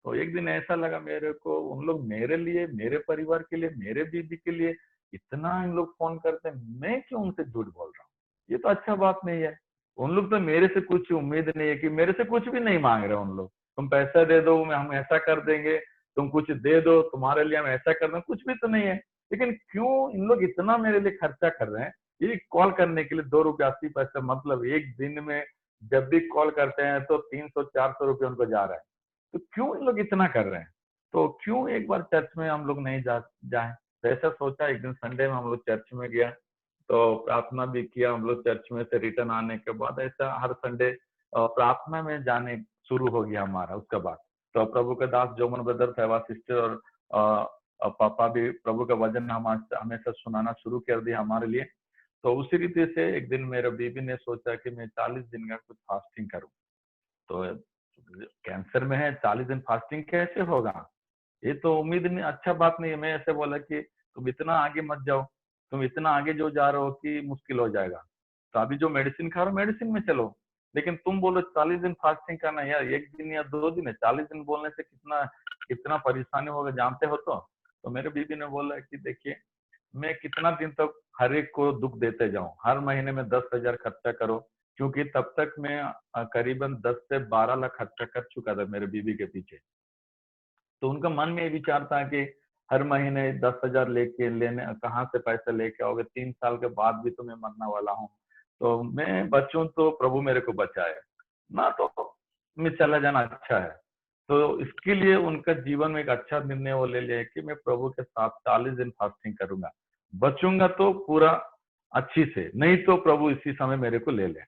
Speaker 2: तो एक दिन ऐसा लगा मेरे को, उन लोग मेरे लिए, मेरे परिवार के लिए, मेरे बीबी के लिए इतना इन लोग फोन करते हैं, मैं क्यों उनसे झूठ बोल रहा हूँ? ये तो अच्छा बात नहीं है। उन लोग तो मेरे से कुछ उम्मीद नहीं है, कि मेरे से कुछ भी नहीं मांग रहे उन लोग। तुम पैसा दे दो, हम ऐसा कर देंगे, तुम कुछ दे दो, तुम्हारे लिए हम ऐसा कर देंगे, कुछ भी तो नहीं है। लेकिन क्यों इन लोग इतना मेरे लिए खर्चा कर रहे हैं? ये कॉल करने के लिए ₹2.80, मतलब एक दिन में जब भी कॉल करते हैं तो 300-400 रुपये उनको जा रहा है। तो क्यों इन लोग इतना कर रहे हैं? तो क्यों एक बार चर्च में हम लोग नहीं जाए? तो ऐसा सोचा। एक दिन संडे में हम लोग चर्च में गया, तो प्रार्थना भी किया। हम लोग चर्च में से रिटर्न आने के बाद ऐसा हर संडे प्रार्थना में जाने शुरू हो गया हमारा। उसके बाद तो प्रभु के दास जोमन ब्रदर, सेवा सिस्टर और पापा भी प्रभु का वचन हमेशा सुनाना शुरू कर दिया हमारे लिए। तो उसी रीति से एक दिन मेरे बीबी ने सोचा कि मैं 40 दिन का कुछ फास्टिंग करूं। तो कैंसर में है, 40 दिन फास्टिंग कैसे होगा? ये तो उम्मीद नहीं, अच्छा बात नहीं है। मैं ऐसे बोला कि तुम इतना आगे मत जाओ, तुम इतना आगे जो जा रहे हो कि मुश्किल हो जाएगा। तो अभी जो मेडिसिन खा रहे हो मेडिसिन में चलो, लेकिन तुम बोलो 40 दिन फास्टिंग करना। यार 1 दिन या 2 दिन है, 40 दिन बोलने से कितना कितना परेशानी होगा जानते हो। तो मेरे बीबी ने बोला कि देखिए, मैं कितना दिन तक हर एक को दुख देते जाऊं, हर महीने में 10,000 खर्चा करो, क्योंकि तब तक मैं करीबन 10 से 12 लाख खर्चा कर चुका था मेरे बीबी के पीछे। तो उनका मन में ये विचार था कि हर महीने 10,000 लेने कहाँ से पैसे लेके आओगे, 3 साल के बाद भी तो मैं मरने वाला हूँ। तो मैं बचूं तो प्रभु मेरे को बचाए ना, तो मैं चला जाना अच्छा है। तो इसके लिए उनका जीवन में एक अच्छा निर्णय वो ले लिया कि मैं प्रभु के साथ 40 दिन फास्टिंग करूंगा, बचूंगा तो पूरा अच्छी से, नहीं तो प्रभु इसी समय मेरे को ले ले।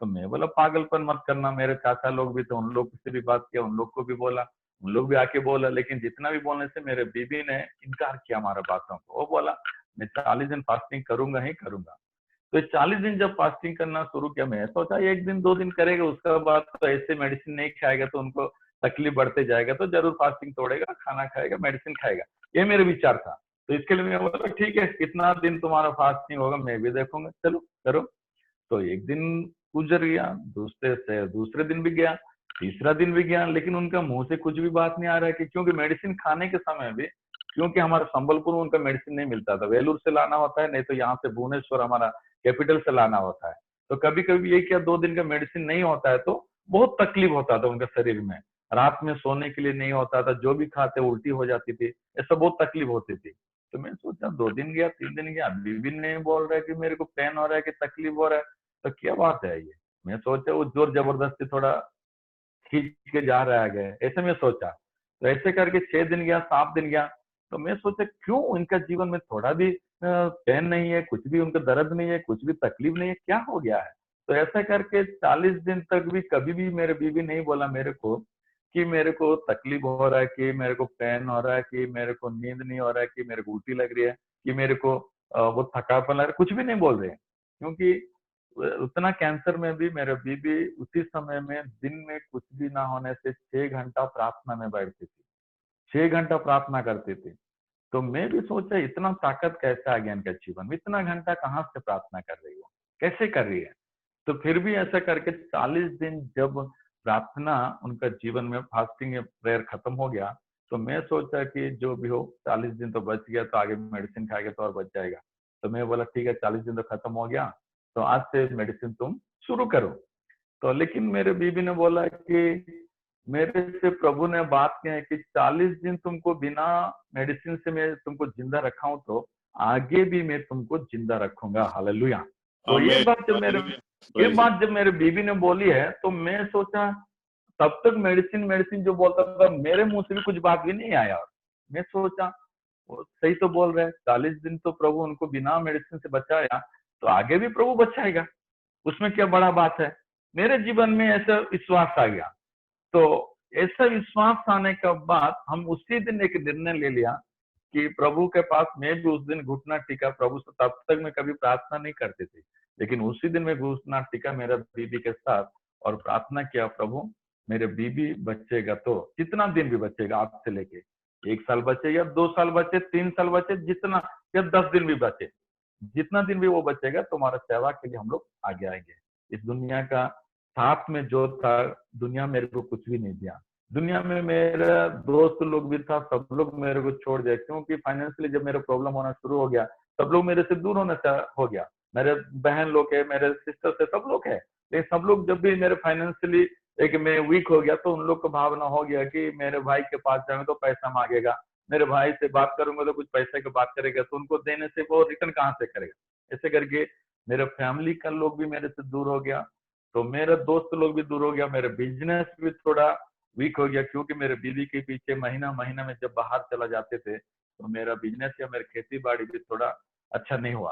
Speaker 2: तो मैं बोला पागलपन मत करना। मेरे चाचा लोग भी थे, उन लोग से भी बात किया, उन लोग को भी बोला, उन लोग भी आके बोला। लेकिन जितना भी बोलने से मेरे बीबी ने इनकार किया हमारा बातों को। वो बोला मैं 40 दिन फास्टिंग करूंगा ही करूंगा। तो 40 दिन जब फास्टिंग करना शुरू किया, मैं सोचा 1 दिन 2 दिन करेगा, उसके बाद तो ऐसे मेडिसिन नहीं खाएगा तो उनको तकलीफ बढ़ते जाएगा, तो जरूर फास्टिंग तोड़ेगा, खाना खाएगा, मेडिसिन खाएगा। ये मेरा विचार था। तो इसके लिए मैं बोला ठीक है, कितना दिन तुम्हारा फास्टिंग होगा मैं भी देखूंगा, चलो करो। तो 1 दिन गुजर गया, दूसरे दिन भी गया, तीसरा दिन भी गया, लेकिन उनका मुंह से कुछ भी बात नहीं आ रहा है कि क्योंकि मेडिसिन खाने के समय भी, क्योंकि हमारा संबलपुर में उनका मेडिसिन नहीं मिलता था, वेलूर से लाना होता है, नहीं तो यहाँ से भुवनेश्वर हमारा कैपिटल से लाना होता है। तो कभी कभी 1 या 2 दिन का मेडिसिन नहीं होता है तो बहुत तकलीफ होता था उनके शरीर में, रात में सोने के लिए नहीं होता था, जो भी खाते उल्टी हो जाती थी, ऐसा बहुत तकलीफ होती थी। तो मैं सोचा 2 दिन गया, 3 दिन गया, अभी भी नहीं बोल रहा है कि मेरे को पेन हो रहा है कि तकलीफ हो रहा है। तो क्या बात है ये। मैं सोचा वो जोर जबरदस्ती थोड़ा खींच के जा रहा है आगे, ऐसे मैं सोचा। तो ऐसे करके 6 दिन गया, 7 दिन गया, तो मैं सोचा क्यों इनका जीवन में थोड़ा भी पेन नहीं है, कुछ भी उनका दर्द नहीं है, कुछ भी तकलीफ नहीं है, क्या हो गया है। तो ऐसा करके 40 दिन तक भी कभी भी मेरे बीवी नहीं बोला मेरे को कि मेरे को तकलीफ हो रहा है, कि मेरे को पेन हो रहा है, कि मेरे को नींद नहीं हो रहा है, कि मेरे को उल्टी लग रही है, कि मेरे को वो थकापन लग रहा है, कुछ भी नहीं बोल रहे हैं। क्योंकि उतना कैंसर में भी मेरे बीबी उसी समय में दिन में कुछ भी ना होने से 6 घंटा प्रार्थना में बैठती थी, 6 घंटा प्रार्थना करती थी। तो मैं भी सोचा इतना ताकत कैसे आ गया इनके जीवन में, इतना घंटा कहाँ से प्रार्थना कर रही हो, कैसे कर रही है। तो फिर भी ऐसा करके 40 दिन जब प्रार्थना उनका जीवन में फास्टिंग या प्रेयर खत्म हो गया, तो मैं सोचा कि जो भी हो 40 दिन तो बच गया, तो आगे मेडिसिन खाएगा तो और बच जाएगा। तो मैं बोला ठीक है 40 दिन तो खत्म हो गया, तो आज से मेडिसिन तुम शुरू करो। तो लेकिन मेरे बीबी ने बोला कि मेरे से प्रभु ने बात की है कि 40 दिन तुमको बिना मेडिसिन से मैं तुमको जिंदा रखा हूं, तो आगे भी मैं तुमको जिंदा रखूंगा। हालेलुया। तो ये बात जब मेरे बीबी ने बोली है, तो मैं सोचा तब तक मेडिसिन मेडिसिन जो बोलता था, मेरे मुंह से भी कुछ बात भी नहीं आया। मैं सोचा वो सही तो बोल रहे हैं, 40 दिन तो प्रभु उनको बिना मेडिसिन से बचाया, तो आगे भी प्रभु बचाएगा, उसमें क्या बड़ा बात है। मेरे जीवन में ऐसा विश्वास आ गया। तो ऐसा विश्वास आने के बाद हम उसी दिन एक निर्णय ले लिया कि प्रभु के पास मैं भी उस दिन घुटना टिका। प्रभु से तब तक मैं कभी प्रार्थना नहीं करती थी, लेकिन उसी दिन मैं घुटना टिका मेरा बीबी के साथ और प्रार्थना किया, प्रभु मेरे बीबी बचेगा तो जितना दिन भी बचेगा, आज से लेके 1 साल बचे या 2 साल बचे, 3 साल बचे, जितना या 10 दिन भी बचे, जितना दिन भी वो बचेगा तुम्हारा सेवा के लिए हम लोग आगे आएंगे। इस दुनिया का साथ में जो था, दुनिया मेरे को कुछ भी नहीं दिया। दुनिया में मेरा दोस्त लोग भी था, सब लोग मेरे को छोड़ दिया, क्योंकि फाइनेंशियली जब मेरा प्रॉब्लम होना शुरू हो गया, सब लोग मेरे से दूर होने हो गया। मेरे बहन लोग है, मेरे सिस्टर है, सब लोग है, लेकिन सब लोग जब भी मेरे फाइनेंशियली एक मैं वीक हो गया, तो उन लोग को भावना हो गया कि मेरे भाई के पास जाऊंगा तो पैसा मांगेगा, मेरे भाई से बात करूंगा तो कुछ पैसे की बात करेगा, तो उनको देने से वो रिटर्न कहाँ से करेगा। ऐसे करके मेरे फैमिली का लोग भी मेरे से दूर हो गया, तो मेरे दोस्त लोग भी दूर हो गया, मेरे बिजनेस भी थोड़ा वीक हो गया, क्योंकि मेरे बीवी के पीछे महीना महीना में जब बाहर चला जाते थे, तो मेरा बिजनेस या मेरी खेती बाड़ी भी थोड़ा अच्छा नहीं हुआ।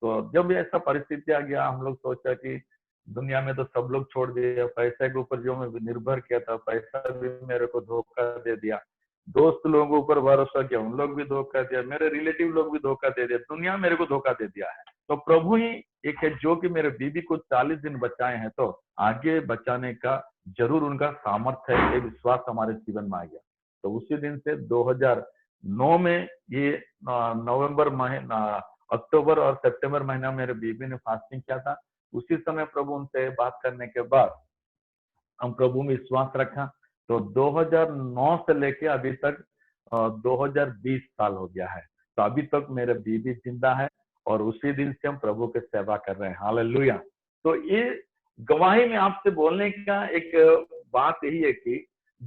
Speaker 2: तो जब ऐसा परिस्थिति आ गया, हम लोग सोचा कि दुनिया में तो सब लोग छोड़ दिया, पैसे के ऊपर जो मैं निर्भर किया था, पैसा भी मेरे को धोखा दे दिया, दोस्त लोगों के ऊपर भरोसा किया, उन लोग भी धोखा दिया, मेरे रिलेटिव लोग भी धोखा दे दिया, दुनिया मेरे को धोखा दे दिया है। तो प्रभु ही एक है जो कि मेरे बीबी को 40 दिन बचाए हैं, तो आगे बचाने का जरूर उनका सामर्थ्य है, ये विश्वास हमारे जीवन में आ गया। तो उसी दिन से 2009 में ये नवंबर महीना, अक्टूबर और सितंबर महीना मेरे बीबी ने फास्टिंग किया था। उसी समय प्रभु उनसे बात करने के बाद हम प्रभु में विश्वास रखा, तो 2009 से लेके अभी तक 2020 साल हो गया है। तो अभी तक मेरे बीबी जिंदा है और उसी दिन से हम प्रभु की सेवा कर रहे हैं। हालेलुया। तो ये गवाही में आपसे बोलने का एक बात यही है कि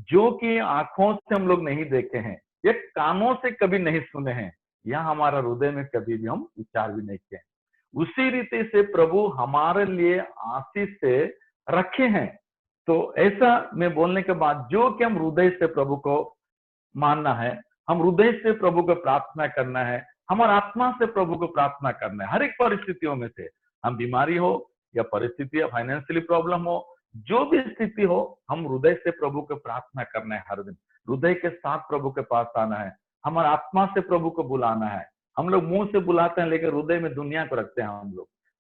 Speaker 2: जो कि आंखों से हम लोग नहीं देखे हैं, ये कानों से कभी नहीं सुने हैं, या हमारा हृदय में कभी भी हम विचार भी नहीं किए, उसी रीति से प्रभु हमारे लिए आशीष से रखे हैं। तो ऐसा मैं बोलने के बाद जो कि हम हृदय से प्रभु को मानना है, हम हृदय से प्रभु को प्रार्थना करना है, हमारा आत्मा से प्रभु को प्रार्थना करना है। हर एक परिस्थितियों में से, हम बीमारी हो या परिस्थिति या फाइनेंशियली प्रॉब्लम हो, जो भी स्थिति हो, हम हृदय से प्रभु को प्रार्थना करना है। हर दिन हृदय के साथ प्रभु के पास आना है, हमारा आत्मा से प्रभु को बुलाना है। हम लोग मुंह से बुलाते हैं, लेकिन हृदय में दुनिया को रखते हैं।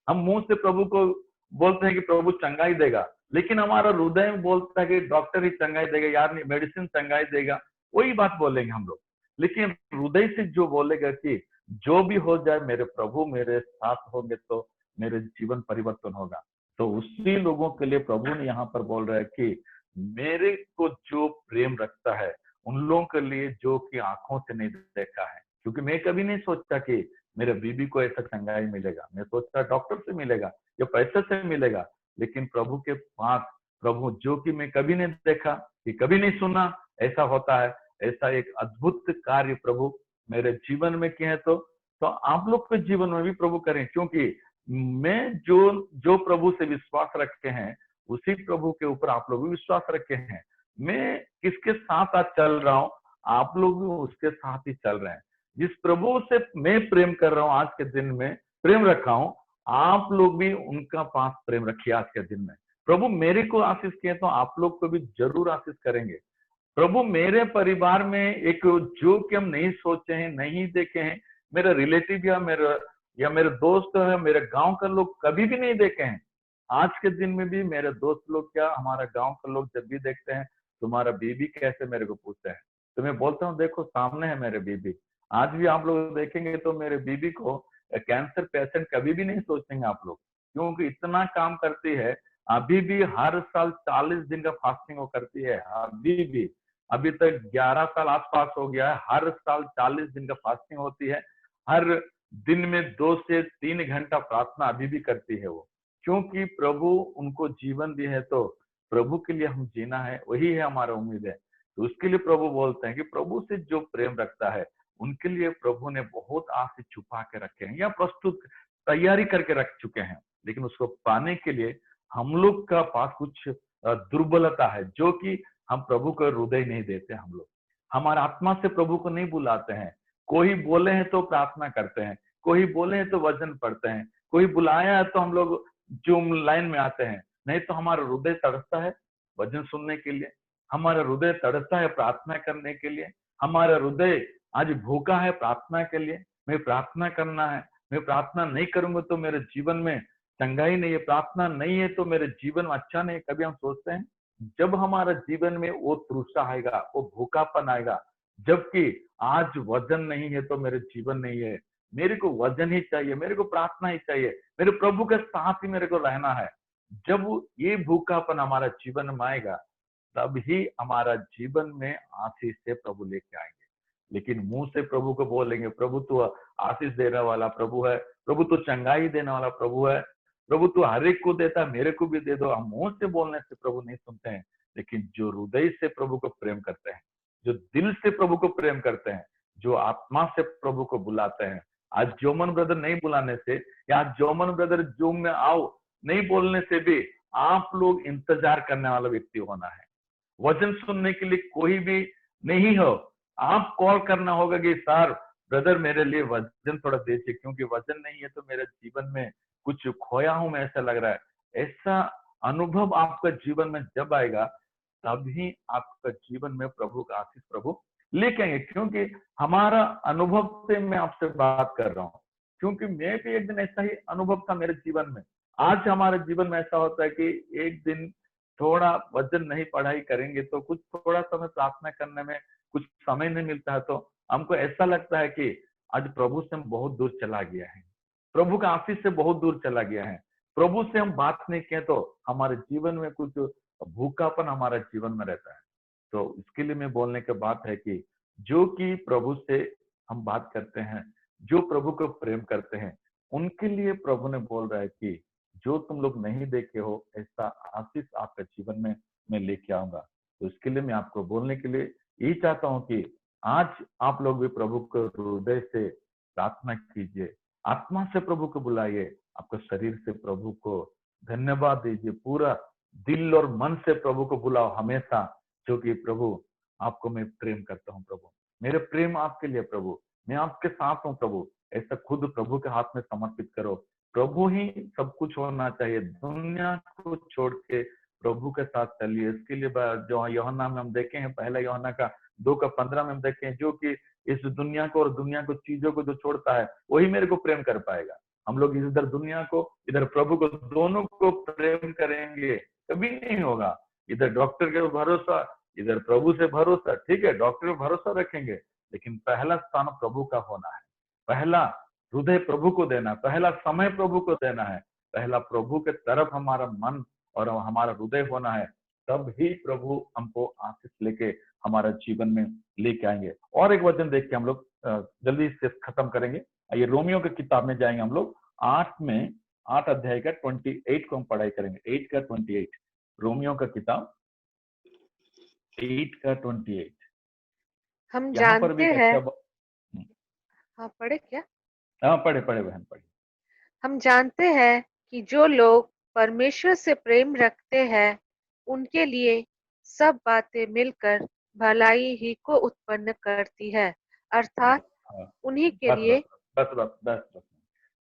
Speaker 2: हम मुंह से प्रभु को बोलते हैं कि प्रभु चंगाई देगा, लेकिन हमारा हृदय में बोलता है कि डॉक्टर ही चंगाई देगा, यार नहीं मेडिसिन चंगाई देगा, वही बात बोलेंगे हम लोग। लेकिन हृदय से जो बोलेगा कि जो भी हो जाए मेरे प्रभु मेरे साथ होंगे, तो मेरे जीवन परिवर्तन होगा। तो उसी लोगों के लिए प्रभु ने यहाँ पर बोल रहा है कि मेरे को जो प्रेम रखता है, उन लोगों के लिए जो कि आंखों से नहीं देखा है। क्योंकि मैं कभी नहीं सोचता कि मेरे बीबी को ऐसा चंगाई मिलेगा, मैं सोचता डॉक्टर से मिलेगा या पैसे से मिलेगा, लेकिन प्रभु के पास, प्रभु जो कि मैं कभी नहीं देखा, कि कभी नहीं सुना, ऐसा होता है। ऐसा एक अद्भुत कार्य प्रभु मेरे जीवन में किए हैं। तो आप लोग के जीवन में भी प्रभु करें, क्योंकि मैं जो प्रभु से विश्वास रखे हैं उसी प्रभु के ऊपर आप लोग भी विश्वास रखे हैं। मैं किसके साथ आज चल रहा हूँ, आप लोग भी उसके साथ ही चल रहे हैं। जिस प्रभु से मैं प्रेम कर रहा हूँ, आज के दिन में प्रेम रखा हूँ, आप लोग भी उनका पास प्रेम रखिए आज के दिन में। प्रभु मेरे को आशीष किए तो आप लोग को भी जरूर आशीष करेंगे। प्रभु मेरे परिवार में एक जो कि हम नहीं सोचे हैं, नहीं देखे हैं, मेरा रिलेटिव या मेरे दोस्त है, मेरे गांव का लोग कभी भी नहीं देखे हैं, आज के दिन में भी मेरे दोस्त लोग क्या हमारा गांव का लोग जब भी देखते हैं तुम्हारा बीबी कैसे, मेरे को पूछते हैं। तो मैं बोलता हूँ देखो सामने है मेरे बीबी। आज भी आप लोग देखेंगे तो मेरे बीबी को कैंसर पेशेंट कभी भी नहीं सोचेंगे आप लोग, क्योंकि इतना काम करती है। अभी भी हर साल 40 दिन का फास्टिंग वो करती है। अभी भी अभी तक 11 साल आसपास हो गया है, हर साल 40 दिन का फास्टिंग होती है। हर दिन में 2 से 3 घंटा प्रार्थना अभी भी करती है वो, क्योंकि प्रभु उनको जीवन दी है तो प्रभु के लिए हम जीना है, वही है हमारा उम्मीद है। तो उसके लिए प्रभु बोलते हैं कि प्रभु से जो प्रेम रखता है उनके लिए प्रभु ने बहुत आशीष छुपा के रखे हैं या प्रस्तुत तैयारी करके रख चुके हैं। लेकिन उसको पाने के लिए हम लोग का पास कुछ दुर्बलता है, जो कि हम प्रभु को हृदय नहीं देते। हम लोग हमारा आत्मा से प्रभु को नहीं बुलाते हैं। कोई बोले हैं तो प्रार्थना करते हैं, कोई बोले हैं तो वचन पढ़ते हैं, कोई बुलाया है तो हम लोग जूम लाइन में आते हैं। नहीं तो हमारा हृदय तड़पता है वचन सुनने के लिए, हमारा हृदय तड़पता है प्रार्थना करने के लिए, हमारा हृदय आज भूखा है प्रार्थना के लिए। मैं प्रार्थना करना है, मैं प्रार्थना नहीं करूंगा तो मेरे जीवन में चंगाई नहीं है, प्रार्थना नहीं है तो मेरे जीवन में अच्छा नहीं है। कभी हम सोचते हैं जब हमारा जीवन में वो तृष्णा आएगा, वो भूखापन आएगा, जबकि आज वजन नहीं है तो मेरे जीवन नहीं है। मेरे को वजन ही चाहिए, मेरे को प्रार्थना ही चाहिए, मेरे प्रभु के साथ ही मेरे को रहना है। जब ये भूखापन हमारा जीवन में आएगा तब ही हमारा जीवन में आशीष से प्रभु लेके आएंगे। लेकिन मुंह से प्रभु को बोलेंगे प्रभु तू आशीष देने वाला प्रभु है, प्रभु तू चंगाई देने वाला प्रभु है, प्रभु तू हर एक को देता है, मेरे को भी दे दो। हम मुंह से बोलने से प्रभु नहीं सुनते हैं। लेकिन जो हृदय से प्रभु को प्रेम करते हैं, जो दिल से प्रभु को प्रेम करते हैं, जो आत्मा से प्रभु को बुलाते हैं। आज जोमन ब्रदर नहीं बुलाने से या जोमन ब्रदर जूम में आओ नहीं बोलने से भी आप लोग इंतजार करने वाला व्यक्ति होना है। वचन सुनने के लिए कोई भी नहीं हो, आप कॉल करना होगा कि सर ब्रदर मेरे लिए वचन थोड़ा दीजिए, क्योंकि वचन नहीं है तो मेरे जीवन में कुछ खोया हूं मैं, ऐसा लग रहा है। ऐसा अनुभव आपका जीवन में जब आएगा तभी आपका जीवन में प्रभु का आशीष प्रभु लेके आएंगे। क्योंकि हमारा अनुभव से मैं आपसे बात कर रहा हूँ, क्योंकि मैं भी एक दिन ऐसा ही अनुभव था मेरे जीवन में। आज हमारे जीवन में ऐसा होता है कि एक दिन थोड़ा वचन नहीं पढ़ाई करेंगे तो कुछ थोड़ा समय प्रार्थना करने में कुछ समय नहीं मिलता है, तो हमको ऐसा लगता है कि आज प्रभु से हम बहुत दूर चला गया है, प्रभु का आशीष से बहुत दूर चला गया है। प्रभु से हम बात नहीं किए तो हमारे जीवन में कुछ भूखापन हमारा जीवन में रहता है। तो इसके लिए मैं बोलने की बात है कि जो कि प्रभु से हम बात करते हैं, जो प्रभु को प्रेम करते हैं, उनके लिए प्रभु ने बोल रहा है कि जो तुम लोग नहीं देखे हो ऐसा आशीष आपके जीवन में मैं लेके आऊंगा। तो इसके लिए मैं आपको बोलने के लिए यही चाहता हूं कि आज आप लोग भी प्रभु को हृदय से प्रार्थना कीजिए, आत्मा से प्रभु को बुलाइए, आपको शरीर से प्रभु को धन्यवाद दीजिए, पूरा दिल और मन से प्रभु को बुलाओ हमेशा, जो कि प्रभु आपको मैं प्रेम करता हूँ, प्रभु मेरे प्रेम आपके लिए, प्रभु मैं आपके साथ हूँ प्रभु। ऐसा खुद प्रभु के हाथ में समर्पित करो। प्रभु ही सब कुछ होना चाहिए, दुनिया को छोड़ के प्रभु के साथ चलिए। इसके लिए जो यूहन्ना में हम देखे हैं, पहला यूहन्ना का 2:15 में हम देखे हैं, जो कि इस दुनिया को और दुनिया को चीजों को जो छोड़ता है वही मेरे को प्रेम कर पाएगा। हम लोग इधर दुनिया को इधर प्रभु को दोनों को प्रेम करेंगे कभी नहीं होगा। इधर डॉक्टर के भरोसा, इधर प्रभु से भरोसा, ठीक है डॉक्टर पे भरोसा रखेंगे, लेकिन पहला स्थान प्रभु का होना है। पहला हृदय प्रभु को देना, पहला समय प्रभु को देना है, पहला प्रभु के तरफ हमारा मन और हमारा हृदय होना है, तब ही प्रभु हमको आशीष लेके हमारा जीवन में लेके आएंगे। और एक वचन देख के हम लोग जल्दी से खत्म करेंगे। ये रोमियो की किताब में जाएंगे हम लोग, 8 अध्याय का 28 को हम पढ़ाई करेंगे। 8 का 28, रोमियो का किताब 8 का 28।
Speaker 3: हम
Speaker 2: यहाँ पर भी
Speaker 3: जानते
Speaker 2: एक
Speaker 3: हैं।
Speaker 2: अच्छा
Speaker 3: हाँ, पढ़े क्या?
Speaker 2: हाँ पढ़े बहन पढ़े।
Speaker 3: हम जानते हैं कि जो लोग परमेश्वर से प्रेम रखते हैं उनके लिए सब बातें मिलकर भलाई ही को उत्पन्न करती है, अर्थात
Speaker 2: हाँ,
Speaker 3: उन्हीं के
Speaker 2: बस
Speaker 3: लिए।
Speaker 2: बस बस बस बस बस।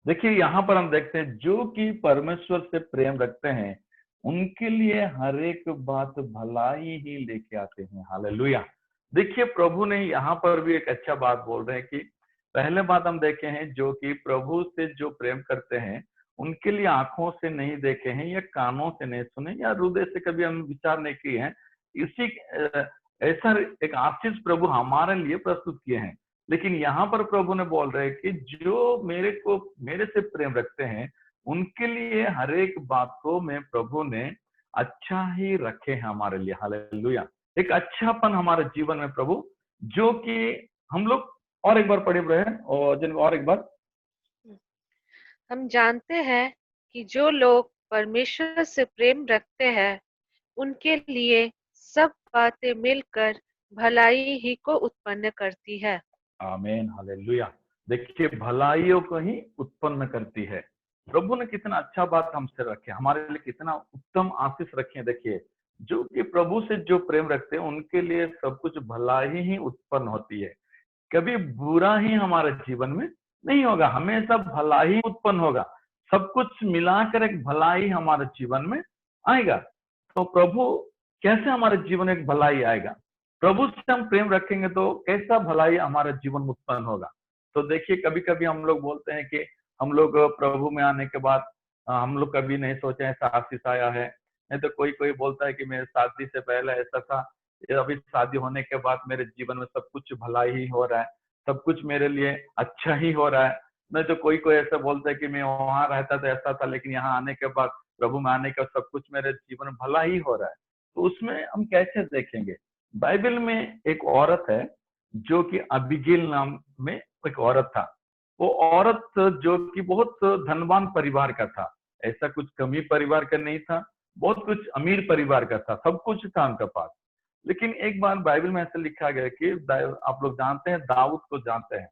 Speaker 2: देखिए यहाँ पर हम देखते हैं जो कि परमेश्वर से प्रेम रखते हैं उनके लिए हर एक बात भलाई ही लेके आते हैं। हालेलुया। देखिए प्रभु ने यहाँ पर भी एक अच्छा बात बोल रहे हैं कि पहले बात हम देखे हैं जो कि प्रभु से जो प्रेम करते हैं उनके लिए आंखों से नहीं देखे हैं या कानों से नहीं सुने या हृदय से कभी हम विचार नहीं किए हैं। इसी ऐसा एक आशीष प्रभु हमारे लिए प्रस्तुत किए हैं। लेकिन यहाँ पर प्रभु ने बोल रहे हैं कि जो मेरे से प्रेम रखते हैं उनके लिए हर एक बात को मैं प्रभु ने अच्छा ही रखे हैं हमारे लिए। हालेलुया। एक अच्छापन हमारे जीवन में प्रभु जो कि हम लोग और एक बार पढ़े रहे और जिन और एक बार
Speaker 3: हम जानते हैं कि जो लोग परमेश्वर से प्रेम रखते हैं उनके लिए सब बातें मिलकर भलाई ही को उत्पन्न करती है।
Speaker 2: आमीन। हालेलुया। देखिए भलाइयों को ही उत्पन्न करती है। प्रभु ने कितना अच्छा बात हमसे रखे, हमारे लिए कितना उत्तम आशीष रखे। देखिए जो कि प्रभु से जो प्रेम रखते हैं उनके लिए सब कुछ भलाई ही उत्पन्न होती है। कभी बुरा ही हमारे जीवन में नहीं होगा, हमेशा भलाई उत्पन्न होगा। सब कुछ मिलाकर एक भलाई हमारे जीवन में आएगा। तो प्रभु कैसे हमारे जीवन में एक भलाई आएगा? प्रभु से हम प्रेम रखेंगे तो कैसा भलाई हमारे जीवन में उत्पन्न होगा? तो देखिए कभी कभी हम लोग बोलते हैं कि हम लोग प्रभु में आने के बाद हम लोग कभी नहीं सोचे ऐसा आशीष आया है। नहीं तो कोई कोई बोलता है कि मेरे शादी से पहले ऐसा था, अभी शादी होने के बाद मेरे जीवन में सब कुछ भलाई ही हो रहा है, सब कुछ मेरे लिए अच्छा ही हो रहा है। नहीं तो कोई कोई ऐसा बोलता है कि मैं वहां रहता था ऐसा था, लेकिन यहाँ आने के बाद प्रभु में आने का सब कुछ मेरे जीवन में भला ही हो रहा है। तो उसमें हम कैसे देखेंगे? बाइबल में एक औरत है जो कि अबीगेल नाम में एक औरत था। वो औरत जो कि बहुत धनवान परिवार का था, ऐसा कुछ कमी परिवार का नहीं था, बहुत कुछ अमीर परिवार का था, सब कुछ था उनके पास। लेकिन एक बार बाइबल में ऐसा लिखा गया कि आप लोग जानते हैं, दाऊद को जानते हैं।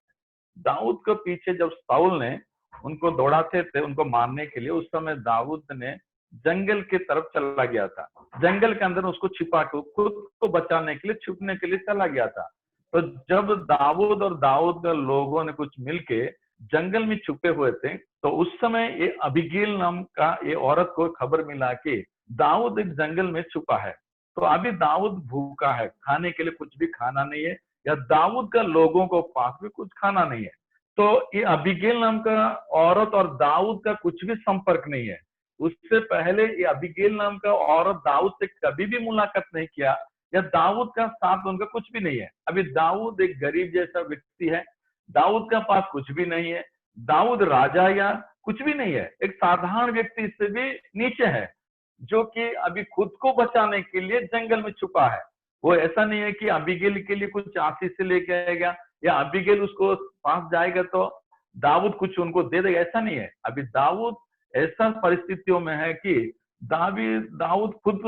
Speaker 2: दाऊद के पीछे जब साउल ने उनको दौड़ाते थे उनको मारने के लिए, उस समय दाऊद ने जंगल की तरफ चला गया था। जंगल के अंदर उसको छिपा के खुद को बचाने के लिए छुपने के लिए चला गया था। तो जब दाऊद और दाऊद के लोगों ने कुछ मिलके जंगल में छुपे हुए थे, तो उस समय ये अबीगेल नाम का ये औरत को खबर मिला कि दाऊद एक जंगल में छुपा है। तो अभी दाऊद भूखा है, खाने के लिए कुछ भी खाना नहीं है, या दाऊद का लोगों को पास भी कुछ खाना नहीं है। तो ये अबीगेल नाम का औरत और दाऊद का कुछ भी संपर्क नहीं है। उससे पहले ये अबीगेल नाम का औरत दाऊद से कभी भी मुलाकात नहीं किया, या दाऊद का साथ उनका कुछ भी नहीं है। अभी दाऊद एक गरीब जैसा व्यक्ति है, दाऊद का पास कुछ भी नहीं है, दाऊद राजा या कुछ भी नहीं है, एक साधारण व्यक्ति से भी नीचे है, जो कि अभी खुद को बचाने के लिए जंगल में छुपा है। वो ऐसा नहीं है कि अबीगेल के लिए कुछ आशीष से लेके आएगा या अबीगेल उसको पास जाएगा तो दाऊद कुछ उनको दे देगा, ऐसा नहीं है। अभी दाऊद ऐसा परिस्थितियों में है कि दाऊद खुद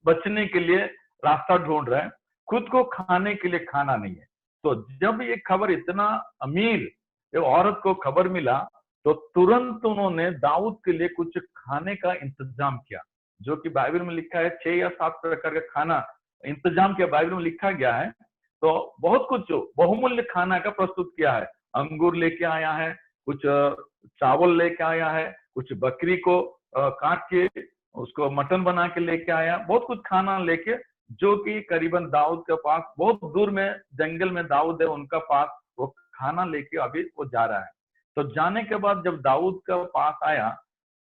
Speaker 2: बचने के लिए रास्ता ढूंढ रहा है, खुद को खाने के लिए खाना नहीं है। तो जब ये खबर इतना अमीर ये औरत को खबर मिला, तो तुरंत उन्होंने दाऊद के लिए कुछ खाने का इंतजाम किया, जो कि बाइबल में लिखा है 6 या 7 प्रकार का खाना इंतजाम किया, बाइबल में लिखा गया है। तो बहुत कुछ बहुमूल्य खाना का प्रस्तुत किया है। अंगूर लेके आया है, कुछ चावल लेके आया है, कुछ बकरी को काट के उसको मटन बना के लेके आया, बहुत कुछ खाना लेके, जो कि करीबन दाऊद के पास बहुत दूर में जंगल में दाऊद है उनका पास, वो खाना लेके अभी वो जा रहा है। तो जाने के बाद जब दाऊद का पास आया,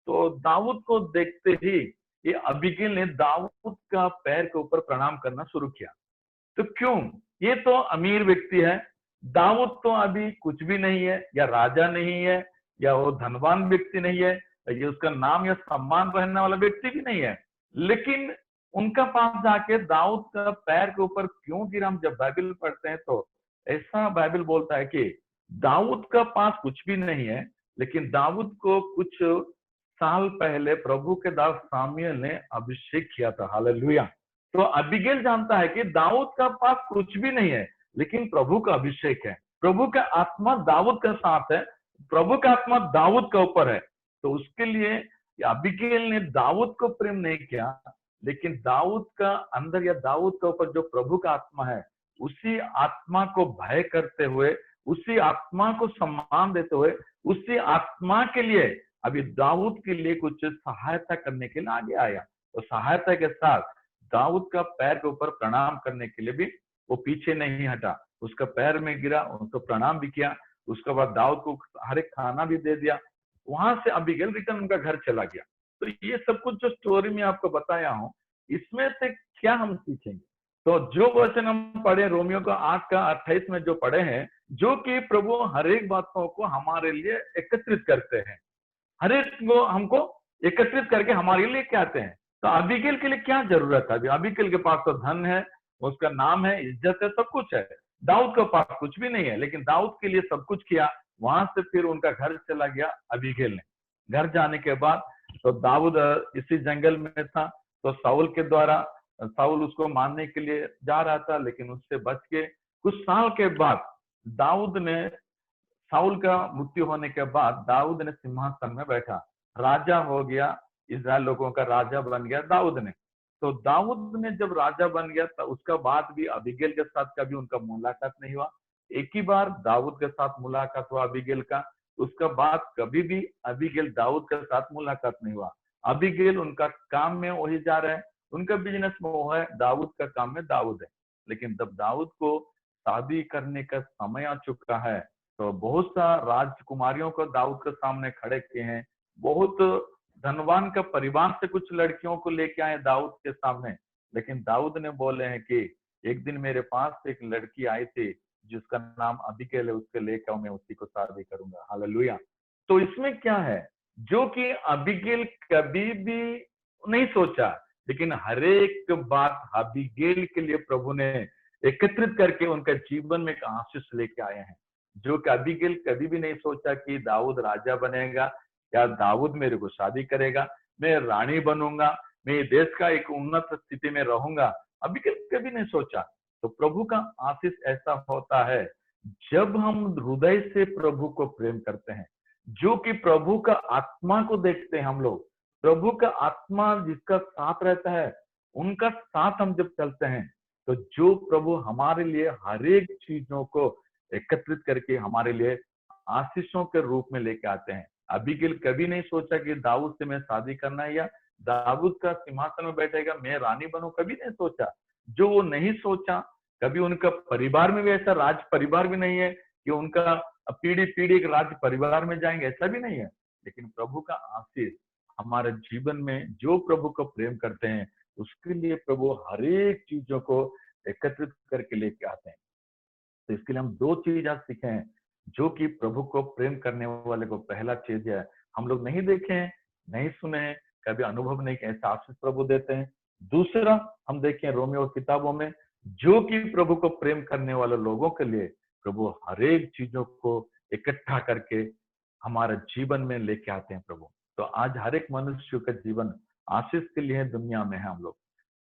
Speaker 2: तो दाऊद को देखते ही ये अबीगेल ने दाऊद का पैर के ऊपर प्रणाम करना शुरू किया। तो क्यों? ये तो अमीर व्यक्ति है, दाऊद तो अभी कुछ भी नहीं है, या राजा नहीं है, या वो धनवान व्यक्ति नहीं है, ये उसका नाम या सम्मान पहनने वाला व्यक्ति भी नहीं है। लेकिन उनका पास जाके दाऊद का पैर के ऊपर क्यों गिरा? हम जब बाइबल पढ़ते हैं तो ऐसा बाइबल बोलता है कि दाऊद का पास कुछ भी नहीं है, लेकिन दाऊद को कुछ साल पहले प्रभु के दास सामुएल ने अभिषेक किया था। हालेलुया। तो अबीगेल जानता है कि दाऊद का पास कुछ भी नहीं है, लेकिन प्रभु का अभिषेक है, प्रभु का आत्मा दाऊद का साथ है, प्रभु का आत्मा दाऊद के ऊपर है। तो उसके लिए अबीगैल ने दाऊद को प्रेम नहीं किया, लेकिन दाऊद का अंदर या दाऊद के ऊपर जो प्रभु का आत्मा है, उसी आत्मा को भय करते हुए, उसी आत्मा को सम्मान देते हुए, उसी आत्मा के लिए अभी दाऊद के लिए कुछ सहायता करने के लिए आगे आया। तो सहायता के साथ दाऊद का पैर के ऊपर प्रणाम करने के लिए भी वो पीछे नहीं हटा, उसका पैर में गिरा, उनको प्रणाम भी किया। उसके बाद दाऊद को हर एक खाना भी दे दिया। वहां से अबीगैल रिटर्न उनका घर चला गया। तो ये सब कुछ जो स्टोरी में आपको बताया हूं, इसमें से क्या हम सीखेंगे? तो जो वचन हम पढ़े रोमियो का 8 का 28 में जो पढ़े हैं, जो कि प्रभु हर एक बातों को हमारे लिए एकत्रित करते हैं, हर एक को हमको एकत्रित करके हमारे लिए क्या आते हैं। तो अबीगैल के लिए क्या जरूरत है? अभी अबीगैल के पास तो धन है, उसका नाम है, इज्जत है, सब कुछ है। दाऊद के पास कुछ भी नहीं है, लेकिन दाऊद के लिए सब कुछ किया। वहां से फिर उनका घर चला गया अबीगैल ने। घर जाने के बाद तो दाऊद इसी जंगल में था, तो साउल के द्वारा साउल उसको मारने के लिए जा रहा था, लेकिन उससे बच के कुछ साल के बाद दाऊद ने, साउल का मृत्यु होने के बाद दाऊद ने सिंहासन में बैठा, राजा हो गया, इस्राएल लोगों का राजा बन गया दाऊद ने। तो दाऊद ने जब राजा बन गया तो उसका बाद भी अबीगैल के साथ कभी उनका मुलाकात नहीं हुआ। एक ही बार दाऊद के साथ मुलाकात हुआ अबीगैल का, उसका बाद कभी भी अबीगैल दाऊद के साथ मुलाकात नहीं हुआ। अबीगैल उनका काम में वही जा रहे हैं, उनका बिजनेस में वो है, दाऊद का काम में दाऊद है। लेकिन जब दाऊद को शादी करने का समय आ चुका है, तो बहुत सा राजकुमारियों को दाऊद के सामने खड़े किए हैं। बहुत धनवान का परिवार से कुछ लड़कियों को लेके आए दाऊद के सामने, लेकिन दाऊद ने बोले हैं कि एक दिन मेरे पास एक लड़की आई थी जिसका नाम अबीगैल है, उसके लेकर मैं उसी को शादी करूंगा। हालेलुया। तो इसमें क्या है, जो कि अबीगैल कभी भी नहीं सोचा, लेकिन हर एक बात अबीगैल के लिए प्रभु ने एकत्रित करके उनका जीवन में एक आशीष लेके आए हैं। जो कि अबीगैल कभी भी नहीं सोचा कि दाऊद राजा बनेगा या दाऊद मेरे को शादी करेगा, मैं रानी बनूंगा, मैं देश का एक उन्नत स्थिति में रहूंगा, अबीगैल कभी नहीं सोचा। तो प्रभु का आशीष ऐसा होता है जब हम हृदय से प्रभु को प्रेम करते हैं, जो कि प्रभु का आत्मा को देखते हैं। हम लोग प्रभु का आत्मा जिसका साथ रहता है, उनका साथ हम जब चलते हैं, तो जो प्रभु हमारे लिए हर एक चीजों को एकत्रित करके हमारे लिए आशीषों के रूप में लेके आते हैं। अबीगैल कभी नहीं सोचा कि दाऊद से मैं शादी करना है या दाऊद का सिंहासन में बैठेगा, मैं रानी बनूं, कभी नहीं सोचा। जो वो नहीं सोचा, कभी उनका परिवार में भी ऐसा राज परिवार भी नहीं है कि उनका पीढ़ी पीढ़ी एक राज परिवार में जाएंगे, ऐसा भी नहीं है। लेकिन प्रभु का आशीष हमारे जीवन में, जो प्रभु को प्रेम करते हैं, उसके लिए प्रभु हर एक चीजों को एकत्रित करके लेके आते हैं। तो इसके लिए हम दो चीज आज सीखे हैं, जो कि प्रभु को प्रेम करने वाले को पहला चीज है, हम लोग नहीं देखे हैं, नहीं सुने हैं, कभी अनुभव नहीं किया, ऐसा आशीष प्रभु देते हैं। दूसरा हम देखें रोमियो किताबों में, जो कि प्रभु को प्रेम करने वाले लोगों के लिए प्रभु हर एक चीजों को इकट्ठा करके हमारे जीवन में लेके आते हैं प्रभु। तो आज हर एक मनुष्य का जीवन आशीष के लिए दुनिया में है।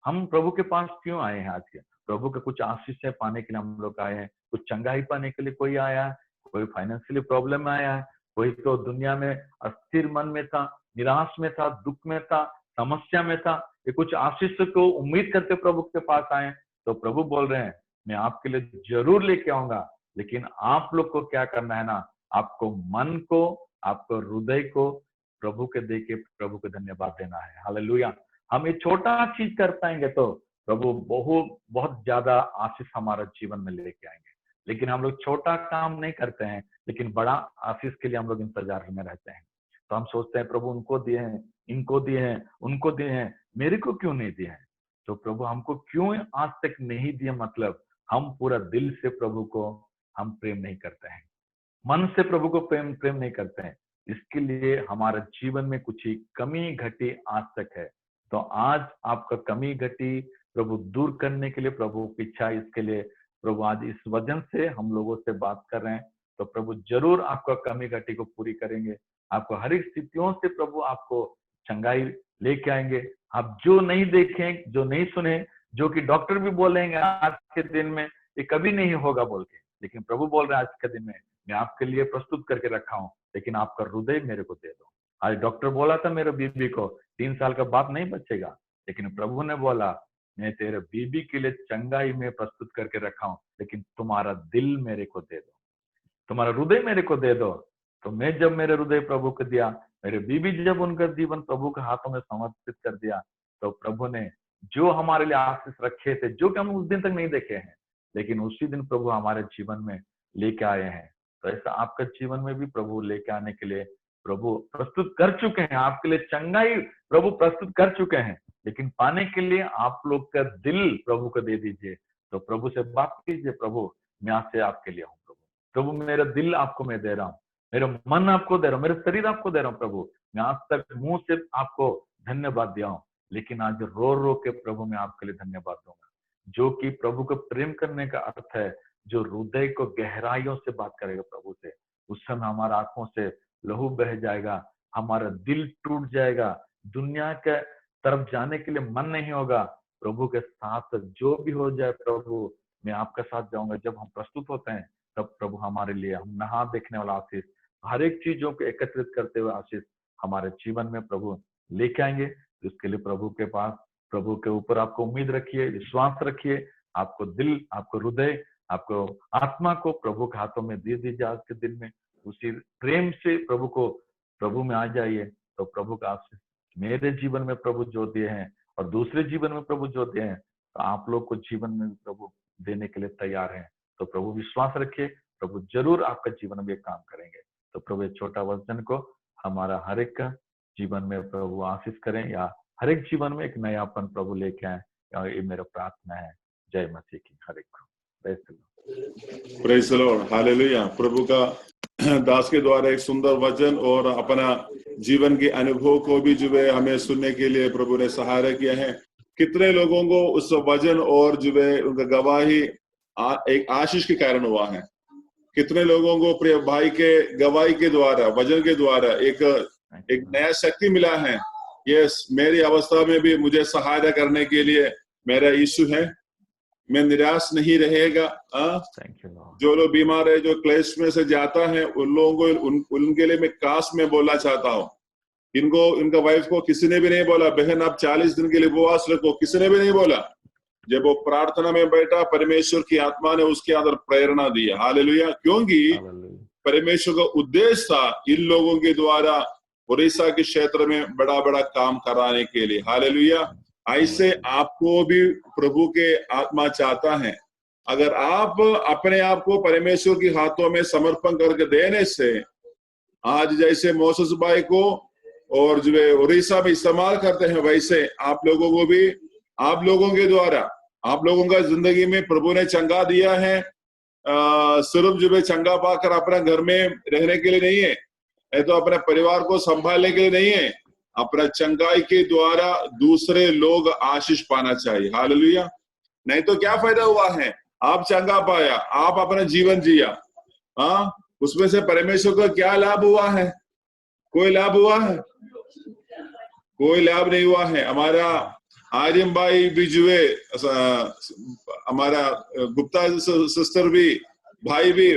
Speaker 2: हम प्रभु के पास क्यों आए हैं? आज के प्रभु के कुछ आशीष पाने के लिए हम लोग आए हैं, कुछ चंगाई पाने के लिए कोई आया है, कोई फाइनेंशियली प्रॉब्लम में आया है, कोई तो दुनिया में अस्थिर मन में था, निराश में था, दुख में था, समस्या में था, ये कुछ आशीष को उम्मीद करते प्रभु के पास आए। तो प्रभु बोल रहे हैं मैं आपके लिए जरूर लेके आऊंगा, लेकिन आप लोग को क्या करना है ना, आपको मन को, आपको हृदय को प्रभु के दे के प्रभु को धन्यवाद देना है। हालेलुया। हम ये छोटा चीज कर पाएंगे तो प्रभु बहुत ज्यादा आशीष हमारे जीवन में लेके आएंगे। लेकिन हम लोग छोटा काम नहीं करते हैं, लेकिन बड़ा आशीष के लिए हम लोग इंतजार में रहते हैं। तो हम सोचते हैं प्रभु उनको दिए हैं, इनको दिए हैं, उनको दिए हैं, मेरे को क्यों नहीं दिए हैं? तो प्रभु हमको क्यों आज तक नहीं दिए, मतलब हम पूरा दिल से प्रभु को हम प्रेम नहीं करते हैं, मन से प्रभु को प्रेम नहीं करते हैं। इसके लिए हमारे जीवन में कुछ ही कमी घटी आज तक है। तो आज आपका कमी घटी प्रभु दूर करने के लिए प्रभु की इच्छा, इसके लिए प्रभु आज इस वजन से हम लोगों से बात कर रहे हैं। तो प्रभु जरूर आपका कमी घटी को पूरी करेंगे। आपको हर एक स्थितियों से प्रभु आपको चंगाई लेके आएंगे। आप जो नहीं देखें, जो नहीं सुने, जो कि डॉक्टर भी बोलेंगे आज के दिन में ये कभी नहीं होगा बोल के, लेकिन प्रभु बोल रहे हैं आज के दिन में मैं आपके लिए प्रस्तुत करके रखा हूं, लेकिन आपका हृदय मेरे को दे दो। आज डॉक्टर बोला था मेरे बीबी को 3 साल का बाप नहीं बचेगा, लेकिन प्रभु ने बोला मैं तेरे बीबी के लिए चंगाई में प्रस्तुत करके रखा हूं, लेकिन तुम्हारा दिल मेरे को दे दो, तुम्हारा हृदय मेरे को दे दो। तो मैं जब मेरे हृदय प्रभु को दिया, मेरे बीबी जब उनका जीवन प्रभु के हाथों में समर्पित कर दिया, तो प्रभु ने जो हमारे लिए आशीष रखे थे, जो कि हम उस दिन तक नहीं देखे हैं, लेकिन उसी दिन प्रभु हमारे जीवन में लेके आए हैं। तो ऐसा आपका जीवन में भी प्रभु लेके आने के लिए प्रभु प्रस्तुत कर चुके हैं। आपके लिए चंगाई प्रभु प्रस्तुत कर चुके हैं, लेकिन पाने के लिए आप लोग का दिल प्रभु को दे दीजिए। तो प्रभु से बात कीजिए, प्रभु मैं आज से आपके लिए हूँ, प्रभु मेरा दिल आपको मैं दे रहा हूँ, मेरा मन आपको दे रहा हूँ, मेरा शरीर आपको दे रहा हूँ। प्रभु मैं आज तक मुंह से आपको धन्यवाद दिया हूँ, लेकिन आज रो रो के प्रभु मैं आपके लिए धन्यवाद दूंगा। जो कि प्रभु को प्रेम करने का अर्थ है, जो हृदय को गहराइयों से बात करेगा प्रभु से, उस समय हमारा आंखों से लहू बह जाएगा, हमारा दिल टूट जाएगा, दुनिया के तरफ जाने के लिए मन नहीं होगा। प्रभु के साथ जो भी हो जाए प्रभु मैं आपके साथ जाऊंगा। जब हम प्रस्तुत होते हैं तब प्रभु हमारे लिए हम नहा देखने वाला आशीष, हर एक चीजों को एकत्रित करते हुए आशीष हमारे जीवन में प्रभु लेके आएंगे। इसके लिए प्रभु के पास, प्रभु के ऊपर आपको उम्मीद रखिए, विश्वास रखिए। आपको दिल, आपको हृदय, आपको आत्मा को प्रभु के हाथों में दे दीजिए आज के दिन में। उसी प्रेम से प्रभु में आ जाइए, तो प्रभु का आशीष मेरे जीवन में प्रभु जो दिए हैं और दूसरे जीवन में प्रभु जो दिए हैं, तो आप लोग को जीवन में प्रभु देने के लिए तैयार हैं। तो प्रभु विश्वास रखिए, प्रभु जरूर आपका जीवन में काम करेंगे। तो प्रभु एक छोटा वचन को हमारा हर एक का जीवन में प्रभु आशीष करें, या हर एक जीवन में एक नयापन प्रभु लेके आए। और ये मेरा प्रार्थना है। जय मसीह की। हर एक को
Speaker 1: प्रेज द लॉर्ड, हालेलुया। प्रभु का दास के द्वारा एक सुंदर वचन और अपना जीवन के अनुभव को भी जो है हमें सुनने के लिए प्रभु ने सहारा किया है। कितने लोगों को उस वचन और जो है उनका गवाही एक आशीष के कारण हुआ है। कितने लोगों को प्रिय भाई के गवाही के द्वारा, वचन के द्वारा एक नया शक्ति मिला है। यस, मेरी अवस्था में भी मुझे सहायता करने के लिए मेरा यीशु है, मैं निराश नहीं रहेगा। जो लोग बीमार है, जो क्लेश में से जाता है, उन लोगों को उनके लिए मैं काश में बोलना चाहता हूँ। इनका वाइफ को किसी ने भी नहीं बोला बहन आप 40 दिन के लिए उपवास रखो, किसी ने भी नहीं बोला। जब वो प्रार्थना में बैठा, परमेश्वर की आत्मा ने उसके अंदर प्रेरणा दी। हालेलुया। क्योंकि परमेश्वर का उद्देश्य था इन लोगों के द्वारा उड़ीसा के क्षेत्र में बड़ा बड़ा काम कराने के लिए। हालेलुया। ऐसे आपको भी प्रभु के आत्मा चाहता है। अगर आप अपने आप को परमेश्वर के हाथों में समर्पण करके देने से, आज जैसे मोसेस भाई को और जो है उड़ीसा में इस्तेमाल करते हैं, वैसे आप लोगों को भी, आप लोगों के द्वारा, आप लोगों का जिंदगी में प्रभु ने चंगा दिया है। सिर्फ जो है चंगा पाकर अपने घर में रहने के लिए नहीं है, तो अपने परिवार को संभालने के लिए नहीं है, अपना चंगाई के द्वारा दूसरे लोग आशीष पाना चाहिए। हालेलुया। नहीं तो क्या फायदा हुआ है, आप चंगा पाया, आप अपना जीवन जिया, उसमें से परमेश्वर का क्या लाभ हुआ है? कोई लाभ हुआ है? कोई लाभ नहीं हुआ है। हमारा आर्यम भाई भी जो है, हमारा गुप्ता सिस्टर भी, भाई भी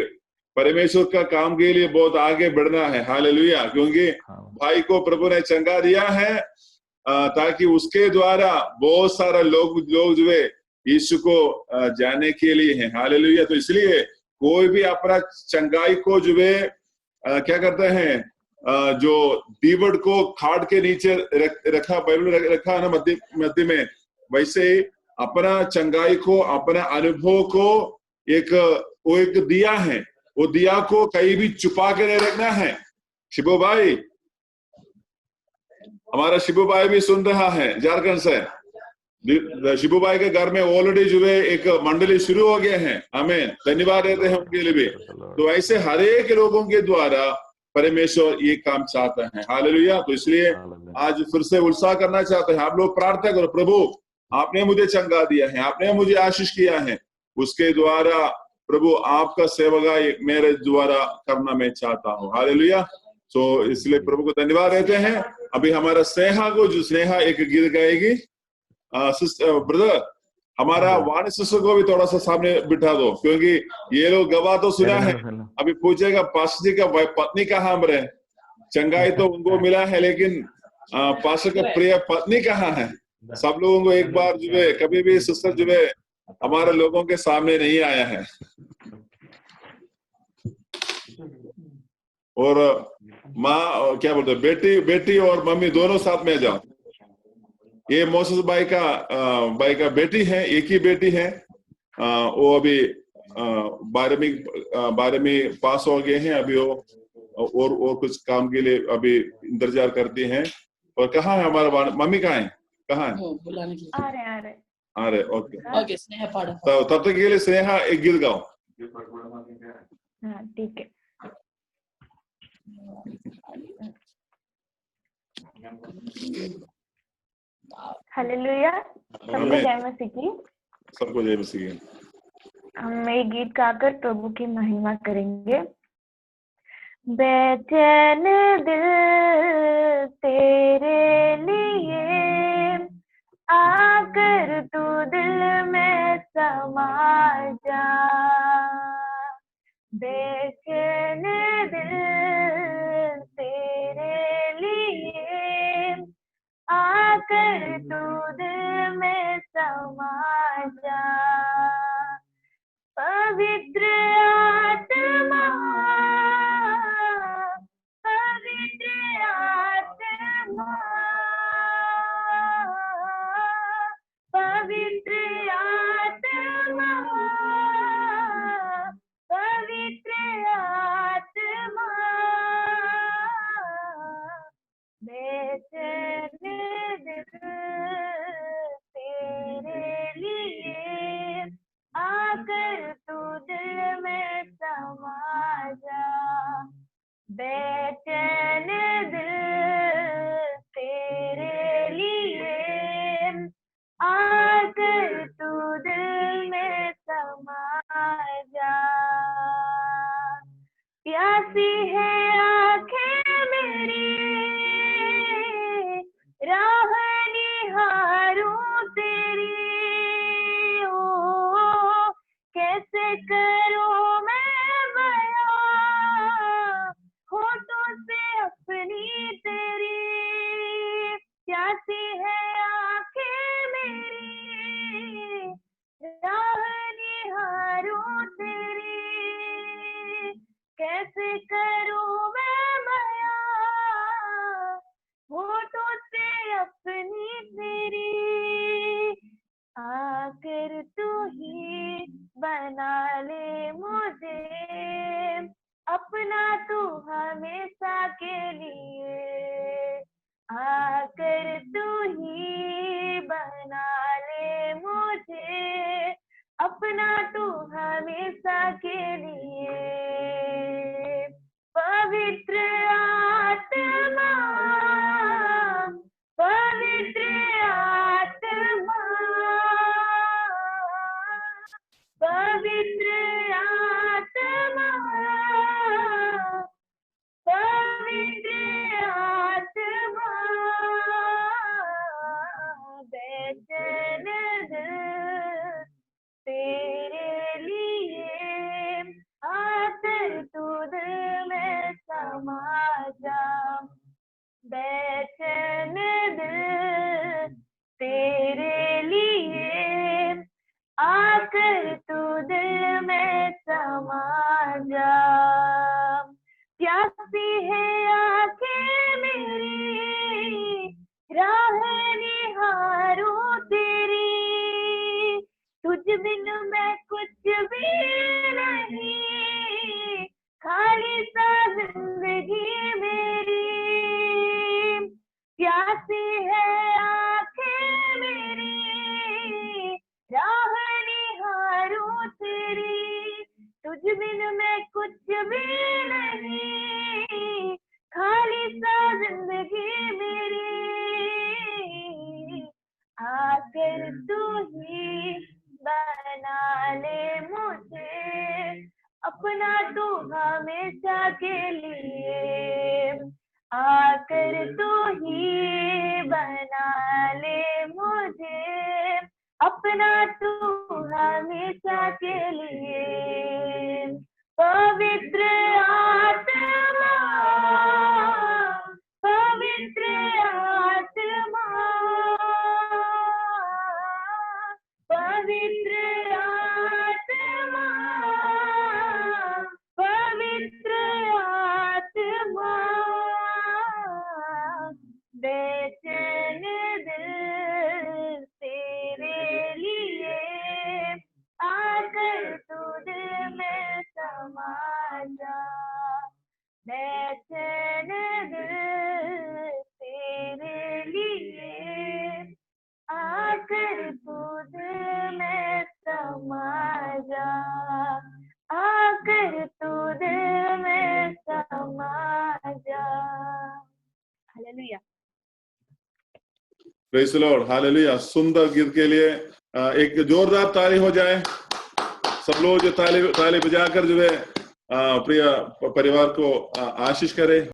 Speaker 1: परमेश्वर का काम के लिए बहुत आगे बढ़ना है। हालेलुया। क्योंकि भाई को प्रभु ने चंगा दिया है ताकि उसके द्वारा बहुत सारा लोग जो है यीशु को जाने के लिए है। हालेलुया। तो इसलिए कोई भी अपना चंगाई को जो है क्या करते हैं, जो दीवड़ को खाट के नीचे रखा, बाइबल रखा ना मध्य में, वैसे अपना चंगाई को, अपना अनुभव को वो एक दिया है, वो दिया को कहीं भी छुपा के नहीं रखना है। शिबू भाई, हमारा शिबू भाई भी सुन रहा है झारखंड से। शिबू भाई के घर में ऑलरेडी जो है एक मंडली शुरू हो गया है। हमें धन्यवाद देते हैं उनके लिए भी। तो ऐसे हर एक लोगों के द्वारा परमेश्वर ये काम चाहता है। हालेलुया। तो इसलिए आज फिर से उत्साह करना चाहते हैं। आप लोग प्रार्थना करो, प्रभु आपने मुझे चंगा दिया है, आपने मुझे आशीष किया है, उसके द्वारा प्रभु आपका सेवकाई मेरे द्वारा करना मैं चाहता हूँ। हालेलुया। तो इसलिए प्रभु को धन्यवाद देते हैं। अभी हमारा स्नेहा एक गीत गाएगी। ब्रदर, हमारा वाणी सिस्टर को भी थोड़ा सा सामने बिठा दो, क्योंकि ये लोग गवाह तो सुना है, अभी पूछेगा पास्टर जी का पत्नी कहाँ पर है। चंगाई तो उनको मिला है, लेकिन पास्टर का प्रिय पत्नी कहाँ है? सब लोगों को एक बार जो है, कभी भी सिस्टर जो है हमारे लोगों के सामने नहीं आया है। और माँ क्या बोलते, बेटी और मम्मी दोनों साथ में जाओ। ये मोसेस भाई का बेटी है, एक ही बेटी है। वो अभी 12वीं पास हो गए हैं अभी। वो और कुछ काम के लिए अभी इंतजार करती हैं। और कहाँ है हमारा मम्मी? कहाँ है? कहाँ है? आ रहे। ओके, स्नेहा पढ़ो। तो तब तक के लिए स्नेहा एक गीत गाओ।
Speaker 4: ठीक है। हालेलुया। सबको जय मसीह की।
Speaker 1: सबको जय मसीह की।
Speaker 4: हम एक गीत गाकर प्रभु की महिमा करेंगे। बेचैन दिल तेरे लिए आकर तू दिल में समा जा। बेचैन दिल तेरे लिए आकर तू दिल में समा जा। पवित्र आत्मा, पवित्र आत्मा, पवित्र आत्मा, पवित्र आत्मा, बेचैन दिल तेरे लिए आकर तू दिल में समा जा। बेचैन दिल तेरे लिए आकर तू दिल में समा जा। प्यासी है आंखें मेरी, राह निहारूं तेरी। ओ कैसे करूं मैं बयां होठों से अपनी तेरी। प्यासी है आंखें मेरी, राह निहारूं तेरी। कैसे करूं मैं बयां होठों से अपनी तेरी। आकर तू ही बना ले मुझे अपना तू हमेशा के लिए। आकर तू ही बना ले मुझे अपना तू हमेशा के लिए। पवित्र आत्मा, पवित्र आत्मा, पवित्र आत्मा, पवित्र आत्मा, बेचैन दिल तेरे लिए आकर तू दिल में समा जा। बेचैन दिल तेरे लिए आकर तू दिल में समा जा। प्यासी है आंखें मेरी, राह निहारूं तेरी। तुझ बिन मैं कुछ भी नहीं, खाली सा जिंदगी मेरी। प्यासी है आंखें मेरी, राह निहारूं तेरी। तुझ बिन मैं कुछ भी नहीं, खाली सा जिंदगी मेरी। आकर तू ही बना ले मुझे अपना तू हमेशा के लिए। आकर तू ही बना ले मुझे अपना तू हमेशा के लिए। पवित्र आत्मा, दिल में समा जा, आकर तू दिल में समा जा। Hallelujah.
Speaker 1: Praise the Lord, hallelujah. सुंदर गीत के लिए एक जोरदार ताली हो जाए। सब लोग जो ताली बजाकर जो है प्रिय परिवार को आशीष करे।